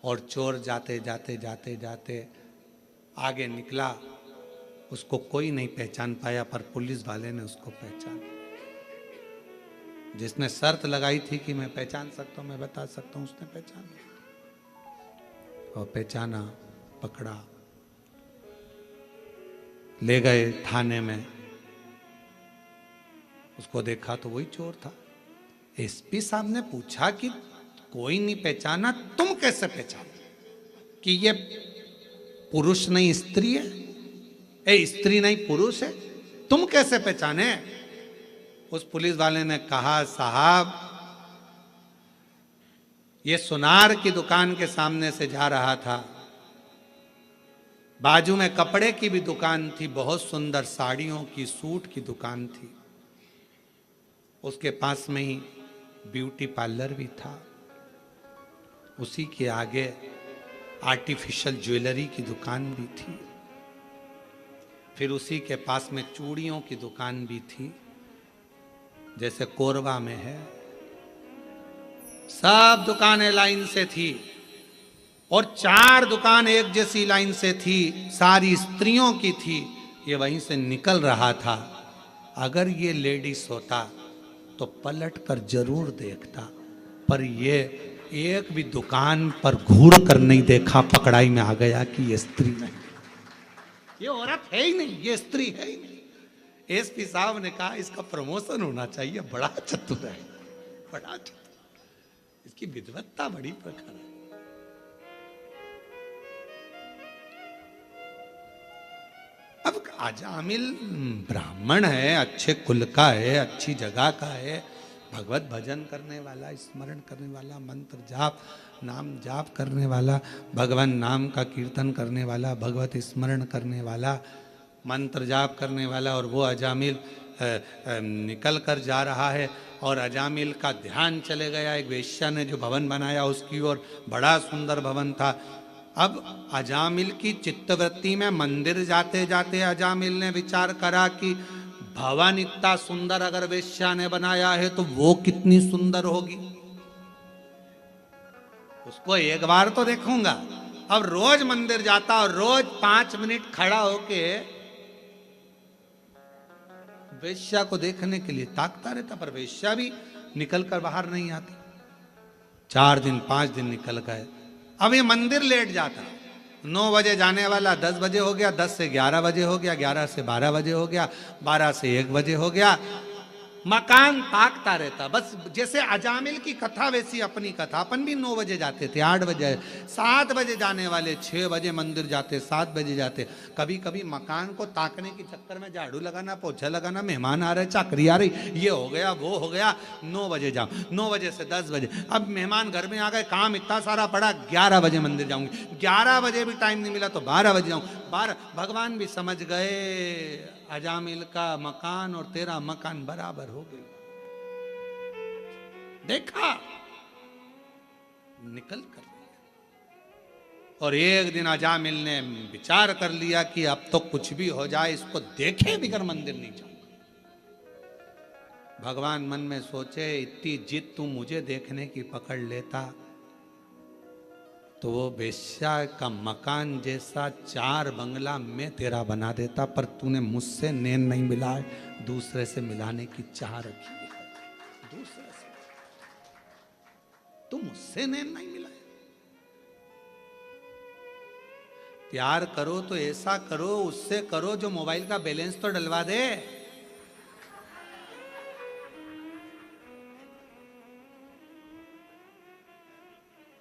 और चोर जाते जाते जाते जाते आगे निकला। उसको कोई नहीं पहचान पाया, पर पुलिस वाले ने उसको पहचान। जिसने शर्त लगाई थी कि मैं पहचान सकता हूं, मैं बता सकता हूं, उसने पहचाना और पहचाना, पकड़ा, ले गए थाने में। उसको देखा तो वही चोर था। एसपी साहब ने पूछा कि कोई नहीं पहचाना, तुम कैसे पहचाना कि ये पुरुष नहीं स्त्री है, ए स्त्री नहीं पुरुष है, तुम कैसे पहचाने? उस पुलिस वाले ने कहा, साहब ये सुनार की दुकान के सामने से जा रहा था, बाजू में कपड़े की भी दुकान थी, बहुत सुंदर साड़ियों की, सूट की दुकान थी, उसके पास में ही ब्यूटी पार्लर भी था, उसी के आगे आर्टिफिशियल ज्वेलरी की दुकान भी थी, फिर उसी के पास में चूड़ियों की दुकान भी थी, जैसे कोरबा में है। सब दुकानें लाइन से थी और 4 दुकान एक जैसी लाइन से थी, सारी स्त्रियों की थी। ये वहीं से निकल रहा था। अगर ये लेडीज होता तो पलट कर जरूर देखता, पर ये एक भी दुकान पर घूर कर नहीं देखा, पकड़ाई में आ गया कि ये स्त्री नहीं, ये औरत है ही नहीं, ये स्त्री है ही नहीं। एसपी साहब ने कहा इसका प्रमोशन होना चाहिए, बड़ा चतुर है, बड़ा चतुर, इसकी विद्वत्ता बड़ी प्रखर है। अजामिल ब्राह्मण है, अच्छे कुल का है, अच्छी जगह का है, भगवत भजन करने वाला, स्मरण करने वाला, मंत्र जाप नाम जाप करने वाला, भगवान नाम का कीर्तन करने वाला, भगवत स्मरण करने वाला, मंत्र जाप करने वाला, और वो अजामिल निकल कर जा रहा है और अजामिल का ध्यान चले गया एक वेश्या ने जो भवन बनाया उसकी ओर। बड़ा सुंदर भवन था। अब अजामिल की चित्तवृत्ति में मंदिर जाते जाते अजामिल ने विचार करा कि भवन इतना सुंदर अगर वेश्या ने बनाया है तो वो कितनी सुंदर होगी, उसको एक बार तो देखूंगा। अब रोज मंदिर जाता और रोज 5 मिनट खड़ा होके वेश्या को देखने के लिए ताकता रहता, पर वेश्या भी निकल कर बाहर नहीं आती। 4 दिन 5 दिन निकल गए। अब ये मंदिर लेट जाता, 9 बजे जाने वाला 10 बजे हो गया, 10 से 11 बजे हो गया, 11 से 12 बजे हो गया, 12 से 1 बजे हो गया। मकान ताकता रहता। बस जैसे अजामिल की कथा वैसी अपनी कथा। अपन भी 9 बजे जाते थे, 8 बजे, 7 बजे जाने वाले, 6 बजे मंदिर जाते, 7 बजे जाते। कभी कभी मकान को ताकने के चक्कर में झाड़ू लगाना, पोछा लगाना, मेहमान आ रहे, चाकरी आ रही, ये हो गया वो हो गया, 9 बजे जाऊँ, 9 बजे से 10 बजे। अब मेहमान घर में आ गए, काम इतना सारा पड़ा, 11 बजे मंदिर जाऊंगी, 11 बजे भी टाइम नहीं मिला तो 12 बजे जाऊँ, 12। भगवान भी समझ गए अजामिल का मकान और तेरा मकान बराबर हो गई। देखा निकल कर लिया। और एक दिन अजामिल ने विचार कर लिया कि अब तो कुछ भी हो जाए, इसको देखे बिगर मंदिर नहीं जाऊंगा। भगवान मन में सोचे, इतनी जिद तू मुझे देखने की पकड़ लेता तो वो वेश्या का मकान जैसा 4 बंगला मैं तेरा बना देता, पर तूने मुझसे नैन नहीं मिलाए, दूसरे से मिलाने की चाह रखी है। दूसरे से तू मुझसे नैन नहीं मिलाए। प्यार करो तो ऐसा करो, उससे करो जो मोबाइल का बैलेंस तो डलवा दे।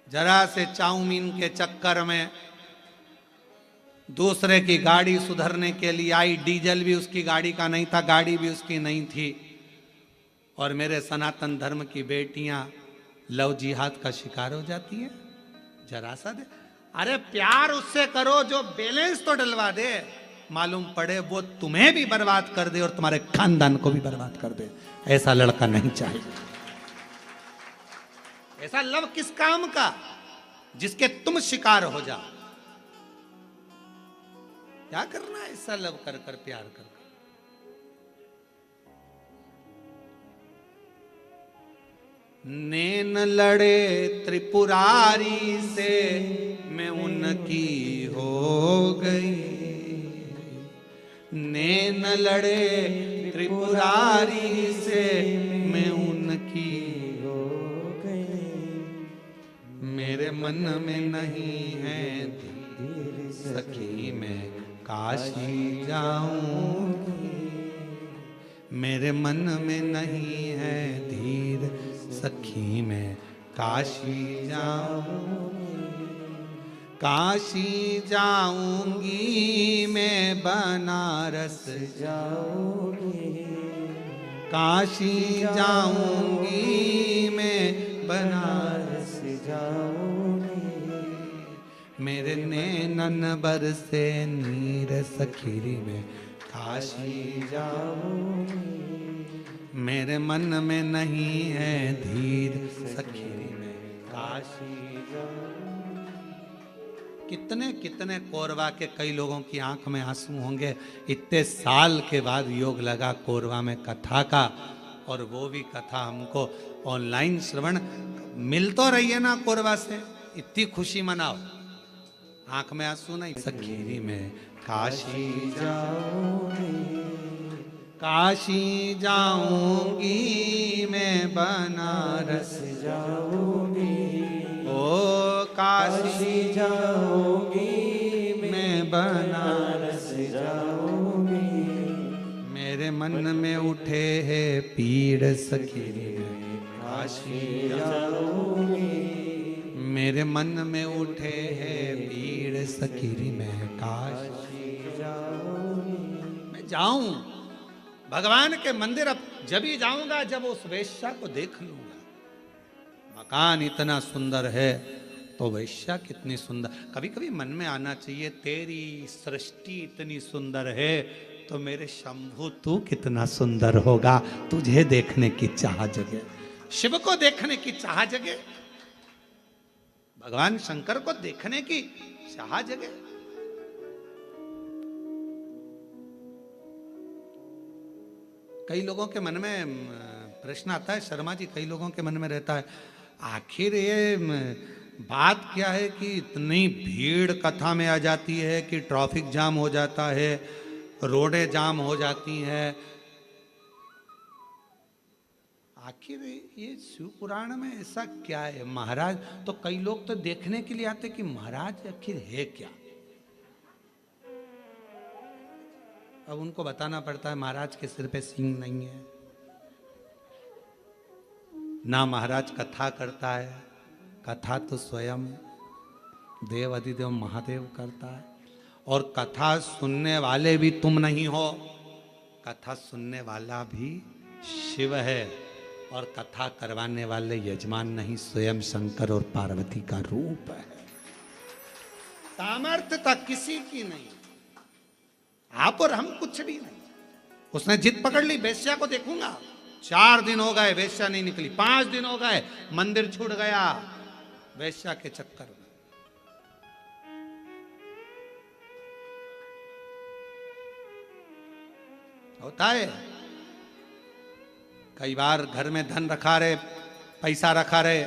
जरा से चाउमीन के चक्कर में दूसरे की गाड़ी सुधरने के लिए आई, डीजल भी उसकी गाड़ी का नहीं था, गाड़ी भी उसकी नहीं थी। और मेरे सनातन धर्म की बेटियां लव जिहाद का शिकार हो जाती है। जरा सा दे, अरे प्यार उससे करो जो बैलेंस तो डलवा दे, मालूम पड़े वो तुम्हें भी बर्बाद कर दे और तुम्हारे खानदान को भी बर्बाद कर दे। ऐसा लड़का नहीं चाहिए। ऐसा लव किस काम का जिसके तुम शिकार हो जाओ। क्या करना है ऐसा लव कर कर, प्यार कर कर। नैन लड़े त्रिपुरारी से मैं उनकी हो गई, नैन लड़े त्रिपुरारी से मैं उनकी हो गई। मेरे मन में नहीं है धीर सखी मैं काशी जाऊंगी, मेरे मन में नहीं है धीर सखी मैं काशी जाऊंगी। काशी जाऊंगी मैं बनारस जाऊंगी, काशी जाऊंगी मैं बनारस जाऊंगी। मेरे नैनन बरसे नीर सखीरी में काशी जाऊंगी, मेरे मन में नहीं है धीर सखीरी में काशी जाऊंगी। कितने कितने कोरवा के कई लोगों की आंख में आंसू होंगे। इतने साल के बाद योग लगा कोरवा में कथा का, और वो भी कथा हमको ऑनलाइन श्रवण मिल तो रही है ना कोरवा से। इतनी खुशी मनाओ, आंख में आंसू नहीं। सखीरी में काशी जाऊंगी, काशी जाऊंगी मैं बनारस जाऊंगी, ओ काशी जाऊंगी मैं बनारस जाऊंगी। मेरे मन में उठे है पीड़ सखीरी में काशी जाऊंगी, मेरे मन में उठे है पीड़ सखीरी में काशी जाऊंगी। जाऊं भगवान के मंदिर, अब जब ही जाऊंगा जब उस वेश्या को देख लूंगा। मकान इतना सुंदर है तो वेश्या कितनी सुंदर। कभी कभी मन में आना चाहिए, तेरी सृष्टि इतनी सुंदर है तो मेरे शंभु तू कितना सुंदर होगा। तुझे देखने की चाह जगे, शिव को देखने की चाह जगे, भगवान शंकर को देखने की चाह जगे। कई लोगों के मन में प्रश्न आता है, शर्मा जी, कई लोगों के मन में रहता है, आखिर ये बात क्या है कि इतनी भीड़ कथा में आ जाती है कि ट्रैफिक जाम हो जाता है, रोडें जाम हो जाती हैं। आखिर ये शिव पुराण में ऐसा क्या है? महाराज तो कई लोग तो देखने के लिए आते कि महाराज आखिर है क्या। अब उनको बताना पड़ता है महाराज के सिर पे सींग नहीं है, ना महाराज कथा करता है, कथा तो स्वयं देव अधिदेव महादेव करता है। और कथा सुनने वाले भी तुम नहीं हो, कथा सुनने वाला भी शिव है, और कथा करवाने वाले यजमान नहीं, स्वयं शंकर और पार्वती का रूप है। सामर्थ्यता किसी की नहीं, आप और हम कुछ भी नहीं। उसने जिद पकड़ ली, वेश्या को देखूंगा। 4 दिन हो गए वेश्या नहीं निकली, 5 दिन हो गए, मंदिर छूट गया वेश्या के चक्कर में। होता है कई बार घर में धन रखा रहे, पैसा रखा रहे,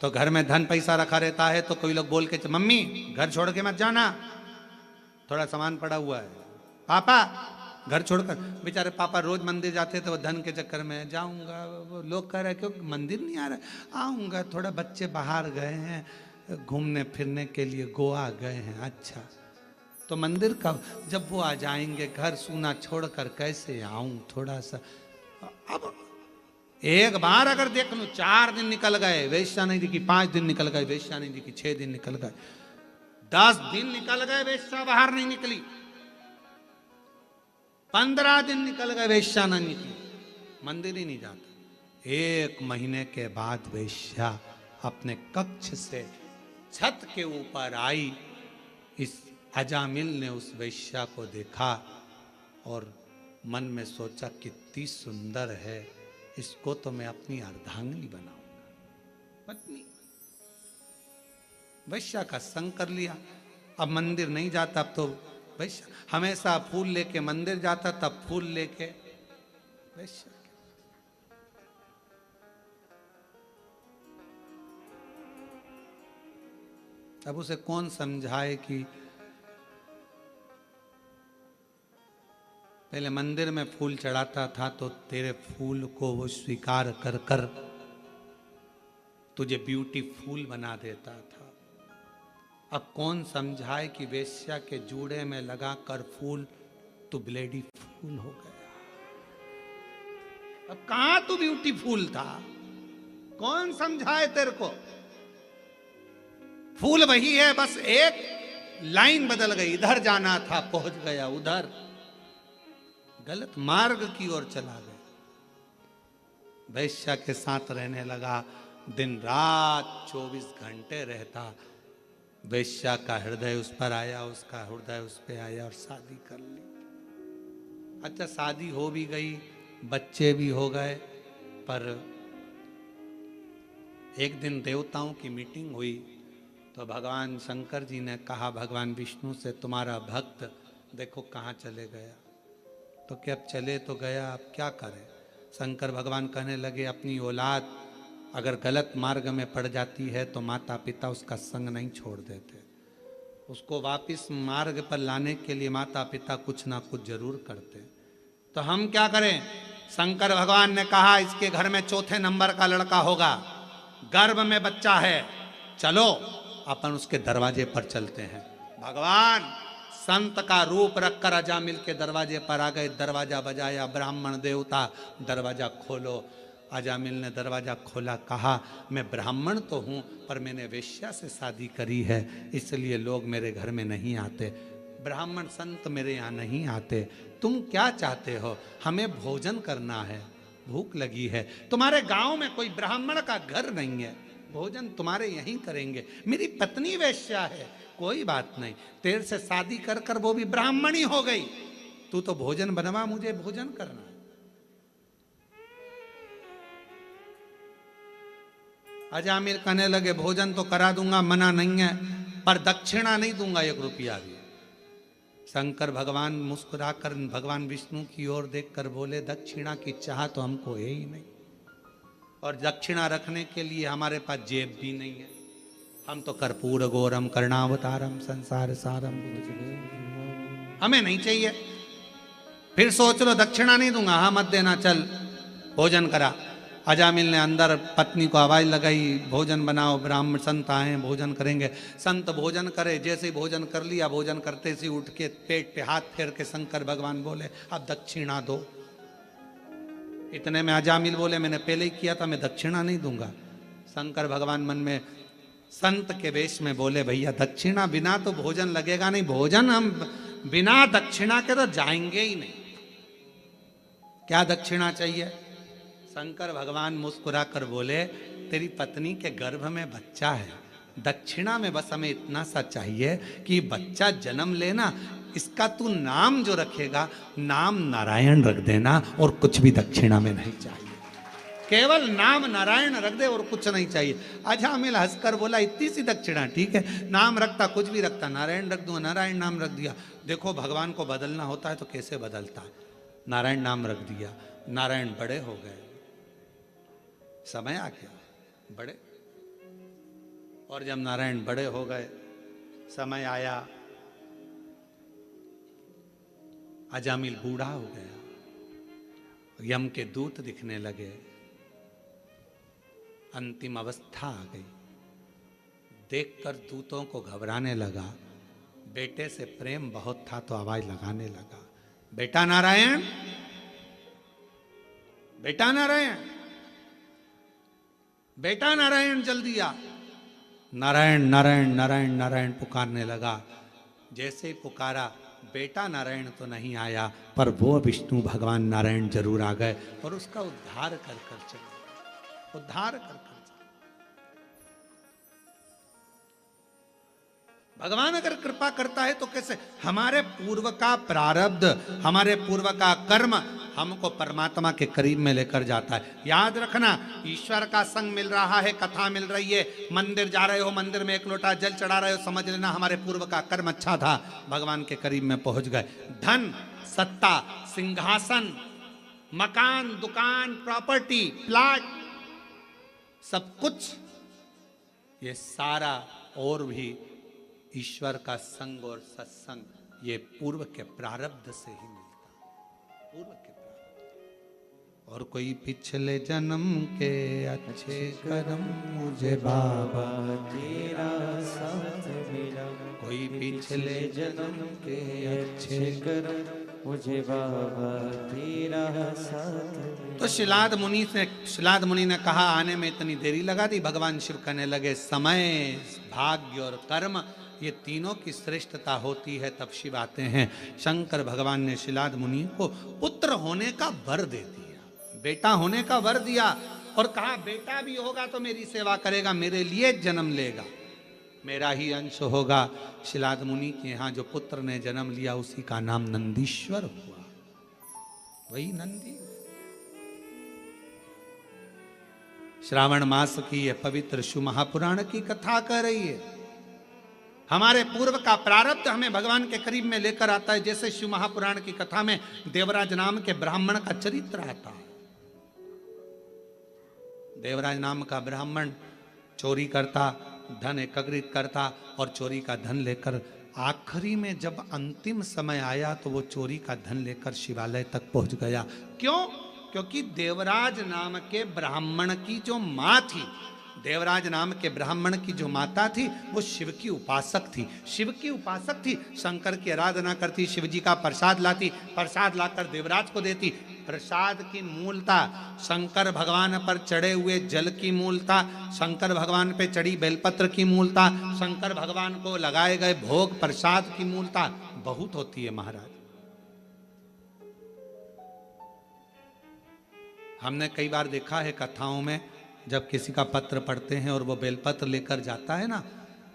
तो घर में धन पैसा रखा रहता है तो कोई लोग बोल के, मम्मी घर छोड़ के मत जाना, थोड़ा सामान पड़ा हुआ है। पापा घर छोड़कर, बेचारे पापा रोज मंदिर जाते थे, वो धन के चक्कर में जाऊंगा। वो लोग कह रहे क्यों मंदिर नहीं आ रहा, आऊंगा, थोड़ा बच्चे बाहर गए हैं घूमने फिरने के लिए, गोवा गए हैं। अच्छा तो मंदिर का जब वो आ जाएंगे, घर सूना छोड़कर कैसे आऊं थोड़ा सा। अब एक बार अगर देख लूं, 4 दिन निकल गए वेश्या नहीं दिखी, 5 दिन निकल गए वेश्या नहीं दिखी, 6 दिन निकल गए, 10 दिन निकल गए वेश्या बाहर नहीं निकली, 15 दिन निकल गए वेश्या नहीं निकली, मंदिर ही नहीं जाता। 1 महीने के बाद वेश्या अपने कक्ष से छत के ऊपर आई। इस अजामिल ने उस वेश्या को देखा और मन में सोचा कितनी सुंदर है, इसको तो मैं अपनी अर्धांगिनी बनाऊंगा। पत्नी वेश्या का संग कर लिया। अब मंदिर नहीं जाता, अब तो वेश्या हमेशा फूल लेके मंदिर जाता, तब फूल लेके वेश्या। अब उसे कौन समझाए कि पहले मंदिर में फूल चढ़ाता था तो तेरे फूल को वो स्वीकार कर कर तुझे ब्यूटीफुल बना देता था। अब कौन समझाए कि वेश्या के जूड़े में लगा कर फूल तू ब्लेडी फूल हो गया। अब कहां तू ब्यूटीफुल था, कौन समझाए तेरे को। फूल वही है, बस एक लाइन बदल गई, इधर जाना था पहुंच गया उधर, गलत मार्ग की ओर चला गया। वैश्या के साथ रहने लगा, दिन रात 24 घंटे रहता। वैश्या का हृदय उस पर आया, उसका हृदय उस पर आया और शादी कर ली। अच्छा शादी हो भी गई, बच्चे भी हो गए, पर एक दिन देवताओं की मीटिंग हुई तो भगवान शंकर जी ने कहा भगवान विष्णु से, तुम्हारा भक्त देखो कहाँ चले गया। तो क्या अब चले तो गया, अब क्या करें। शंकर भगवान कहने लगे, अपनी औलाद अगर गलत मार्ग में पड़ जाती है तो माता पिता उसका संग नहीं छोड़ देते, उसको वापस मार्ग पर लाने के लिए माता पिता कुछ ना कुछ जरूर करते। तो हम क्या करें। शंकर भगवान ने कहा, इसके घर में 4थे नंबर का लड़का होगा, गर्भ में बच्चा है, चलो अपन उसके दरवाजे पर चलते हैं। भगवान संत का रूप रखकर अजामिल के दरवाजे पर आ गए, दरवाजा बजाया, ब्राह्मण देवता दरवाजा खोलो। अजामिल ने दरवाजा खोला, कहा मैं ब्राह्मण तो हूँ पर मैंने वेश्या से शादी करी है, इसलिए लोग मेरे घर में नहीं आते। ब्राह्मण संत मेरे यहाँ नहीं आते, तुम क्या चाहते हो? हमें भोजन करना है, भूख लगी है। तुम्हारे गांव में कोई ब्राह्मण का घर नहीं है, भोजन तुम्हारे यहीं करेंगे। मेरी पत्नी वैश्या है, कोई बात नहीं, तेरे से शादी कर कर वो भी ब्राह्मणी हो गई, तू तो भोजन बनवा, मुझे भोजन करना है। अजामिल कहने लगे भोजन तो करा दूंगा, मना नहीं है, पर दक्षिणा नहीं दूंगा 1 रुपया भी। शंकर भगवान मुस्कुराकर भगवान विष्णु की ओर देखकर बोले, दक्षिणा की चाह तो हमको है ही नहीं, और दक्षिणा रखने के लिए हमारे पास जेब भी नहीं है। हम तो कर्पूर गौरम कर्णावतारम संसार सारम, हमें नहीं चाहिए। फिर सोच लो, दक्षिणा नहीं दूंगा, हाँ मत देना, चल भोजन करा। अजामिल ने अंदर पत्नी को आवाज लगाई, भोजन बनाओ, ब्राह्मण संत आए भोजन करेंगे। संत भोजन करे, जैसे ही भोजन कर लिया, भोजन करते से उठ के पेट पे हाथ फेर के शंकर भगवान बोले, अब दक्षिणा दो। इतने में अजामिल बोले, मैंने पहले ही किया था, मैं दक्षिणा नहीं दूंगा। शंकर भगवान मन में संत के वेश में बोले, भैया दक्षिणा बिना तो भोजन लगेगा नहीं, भोजन हम बिना दक्षिणा के तो जाएंगे ही नहीं, क्या दक्षिणा चाहिए? शंकर भगवान मुस्कुरा कर बोले, तेरी पत्नी के गर्भ में बच्चा है, दक्षिणा में बस हमें इतना सा चाहिए कि बच्चा जन्म लेना, इसका तू नाम जो रखेगा नाम नारायण रख देना, और कुछ भी दक्षिणा में नहीं चाहिए, केवल नाम नारायण रख दे और कुछ नहीं चाहिए। अजामिल हंसकर बोला, इतनी सी दक्षिणा, ठीक है, नाम रखता, कुछ भी रखता, नारायण रख दूंगा। नारायण नाम रख दिया। देखो भगवान को बदलना होता है तो कैसे बदलता है। नारायण नाम रख दिया। नारायण बड़े हो गए, समय आ गया, बड़े, और जब नारायण बड़े हो गए, समय आया, अजामिल बूढ़ा हो गया, यम के दूत दिखने लगे, अंतिम अवस्था आ गई। देखकर दूतों को घबराने लगा। बेटे से प्रेम बहुत था तो आवाज लगाने लगा, बेटा नारायण, बेटा नारायण, बेटा नारायण, जल्दी आ। नारायण नारायण नारायण नारायण पुकारने लगा। जैसे ही पुकारा, बेटा नारायण तो नहीं आया, पर वो विष्णु भगवान नारायण जरूर आ गए और उसका उद्धार कर कर चले, उद्धार कर कर। भगवान अगर कृपा करता है तो कैसे? हमारे पूर्व का प्रारब्ध, हमारे पूर्व का कर्म हमको परमात्मा के करीब में लेकर जाता है। याद रखना, ईश्वर का संग मिल रहा है, कथा मिल रही है, मंदिर जा रहे हो, मंदिर में 1 लोटा जल चढ़ा रहे हो, समझ लेना हमारे पूर्व का कर्म अच्छा था, भगवान के करीब में पहुंच गए। धन, सत्ता, सिंहासन, मकान, दुकान, प्रॉपर्टी, प्लाट, सब कुछ, ये सारा और भी ईश्वर का संग और सत्संग, ये पूर्व के प्रारब्ध से ही मिलता, पूर्व के प्रारब्ध। और कोई पिछले जन्म के अच्छे कर्म मुझे बाबा तेरा साथ मिला, कोई पिछले जन्म के अच्छे कर्म मुझे बाबा तेरा साथ। तो शिलाद मुनि ने कहा, आने में इतनी देरी लगा दी। भगवान शिव कहने लगे, समय, भाग्य और कर्म, ये तीनों की श्रेष्ठता होती है तब शिव आते हैं। शंकर भगवान ने शिलाद मुनि को पुत्र होने का वर दे दिया, बेटा होने का वर दिया, और कहा बेटा भी होगा तो मेरी सेवा करेगा, मेरे लिए जन्म लेगा, मेरा ही अंश होगा। शिलाद मुनि के यहाँ जो पुत्र ने जन्म लिया उसी का नाम नंदीश्वर हुआ, वही नंदी। श्रावण मास की यह पवित्र शिव महापुराण की कथा कर रही है। हमारे पूर्व का प्रारब्ध हमें भगवान के करीब में लेकर आता है। जैसे शिव महापुराण की कथा में देवराज नाम के ब्राह्मण का चरित्र आता है। देवराज नाम का ब्राह्मण चोरी करता, धन एकत्रित करता, और चोरी का धन लेकर आखिरी में जब अंतिम समय आया तो वो चोरी का धन लेकर शिवालय तक पहुंच गया। क्यों? क्योंकि देवराज नाम के ब्राह्मण की जो मां थी, देवराज नाम के ब्राह्मण की जो माता थी, वो शिव की उपासक थी, शिव की उपासक थी, शंकर की आराधना करती, शिव जी का प्रसाद लाती, प्रसाद लाकर देवराज को देती। प्रसाद की मूलता शंकर भगवान पर चढ़े हुए जल की मूलता, शंकर भगवान पे चढ़ी बेलपत्र की मूलता, शंकर भगवान को लगाए गए भोग प्रसाद की मूलता, बहुत होती है महाराज। हमने कई बार देखा है कथाओं में, जब किसी का पत्र पढ़ते हैं और वो बेलपत्र लेकर जाता है ना,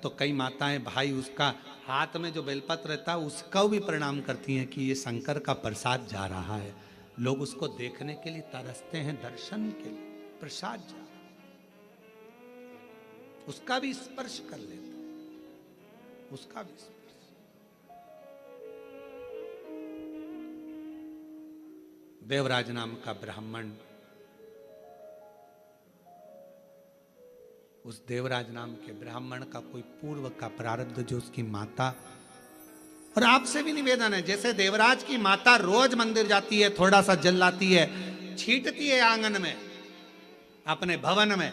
तो कई माताएं भाई उसका हाथ में जो बेलपत्र रहता है उसका भी प्रणाम करती हैं कि ये शंकर का प्रसाद जा रहा है। लोग उसको देखने के लिए तरसते हैं, दर्शन के लिए, प्रसाद जा रहा है, उसका भी स्पर्श कर लेते हैं, उसका भी स्पर्श। देवराज नाम का ब्राह्मण, उस देवराज नाम के ब्राह्मण का कोई पूर्व का प्रारब्ध जो उसकी माता, और आपसे भी निवेदन है, जैसे देवराज की माता रोज मंदिर जाती है, थोड़ा सा जल लाती है, छींटती है आंगन में, अपने भवन में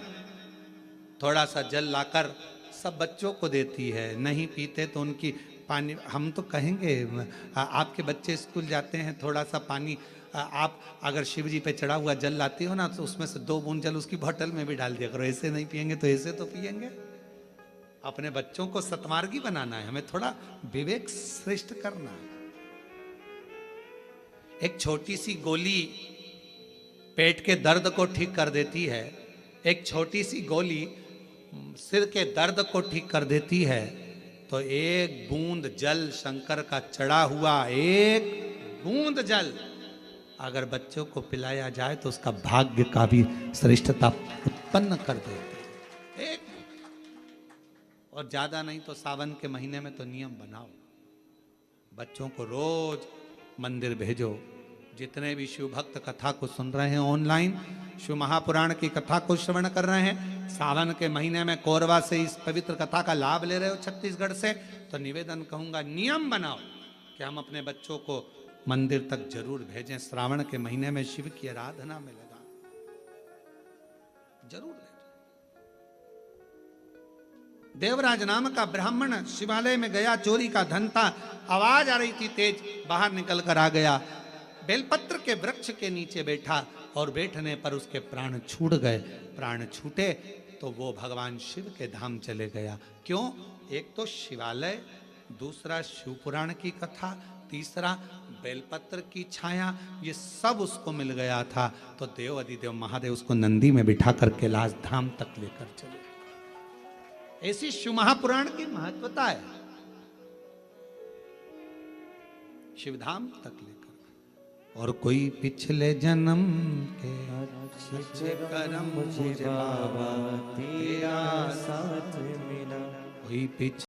थोड़ा सा जल लाकर सब बच्चों को देती है, नहीं पीते तो उनकी पानी, हम तो कहेंगे आपके बच्चे स्कूल जाते हैं, थोड़ा सा पानी आप अगर शिव जी पे चढ़ा हुआ जल लाती हो ना, तो उसमें से 2 बूंद जल उसकी बोतल में भी डाल दिया करो, ऐसे नहीं पिएंगे तो ऐसे तो पिएंगे। अपने बच्चों को सतमार्गी बनाना है, हमें थोड़ा विवेक श्रेष्ठ करना है। एक छोटी सी गोली पेट के दर्द को ठीक कर देती है, एक छोटी सी गोली सिर के दर्द को ठीक कर देती है, तो एक बूंद जल शंकर का चढ़ा हुआ, एक बूंद जल अगर बच्चों को पिलाया जाए तो उसका भाग्य का भी श्रेष्ठता उत्पन्न कर देते हैं। और ज्यादा नहीं तो सावन के महीने में तो नियम बनाओ, बच्चों को रोज मंदिर भेजो। जितने भी शिव भक्त कथा को सुन रहे हैं ऑनलाइन, शिव महापुराण की कथा को श्रवण कर रहे हैं, सावन के महीने में कोरबा से इस पवित्र कथा का लाभ ले रहे हो छत्तीसगढ़ से, तो निवेदन कहूंगा नियम बनाओ कि हम अपने बच्चों को मंदिर तक जरूर भेजें। श्रावण के महीने में शिव की आराधना में लगा जरूर ले जाए। देवराज नाम का ब्राह्मण शिवालय में गया, चोरी का धन था, आवाज आ रही थी तेज, बाहर निकल कर आ गया, बेलपत्र के वृक्ष के नीचे बैठा और बैठने पर उसके प्राण छूट गए। प्राण छूटे तो वो भगवान शिव के धाम चले गया। क्यों? एक तो शिवालय, दूसरा शिव पुराण की कथा, तीसरा बेलपत्र की छाया, ये सब उसको मिल गया था। तो देव अधिदेव महादेव उसको नंदी में बिठा कर कैलाश धाम तक लेकर चले। ऐसी शिव महापुराण की महत्वता है, शिवधाम तक लेकर। और कोई पिछले जन्म के अच्छे कर्म मुझे बाबा तेरा साथ मिला, कोई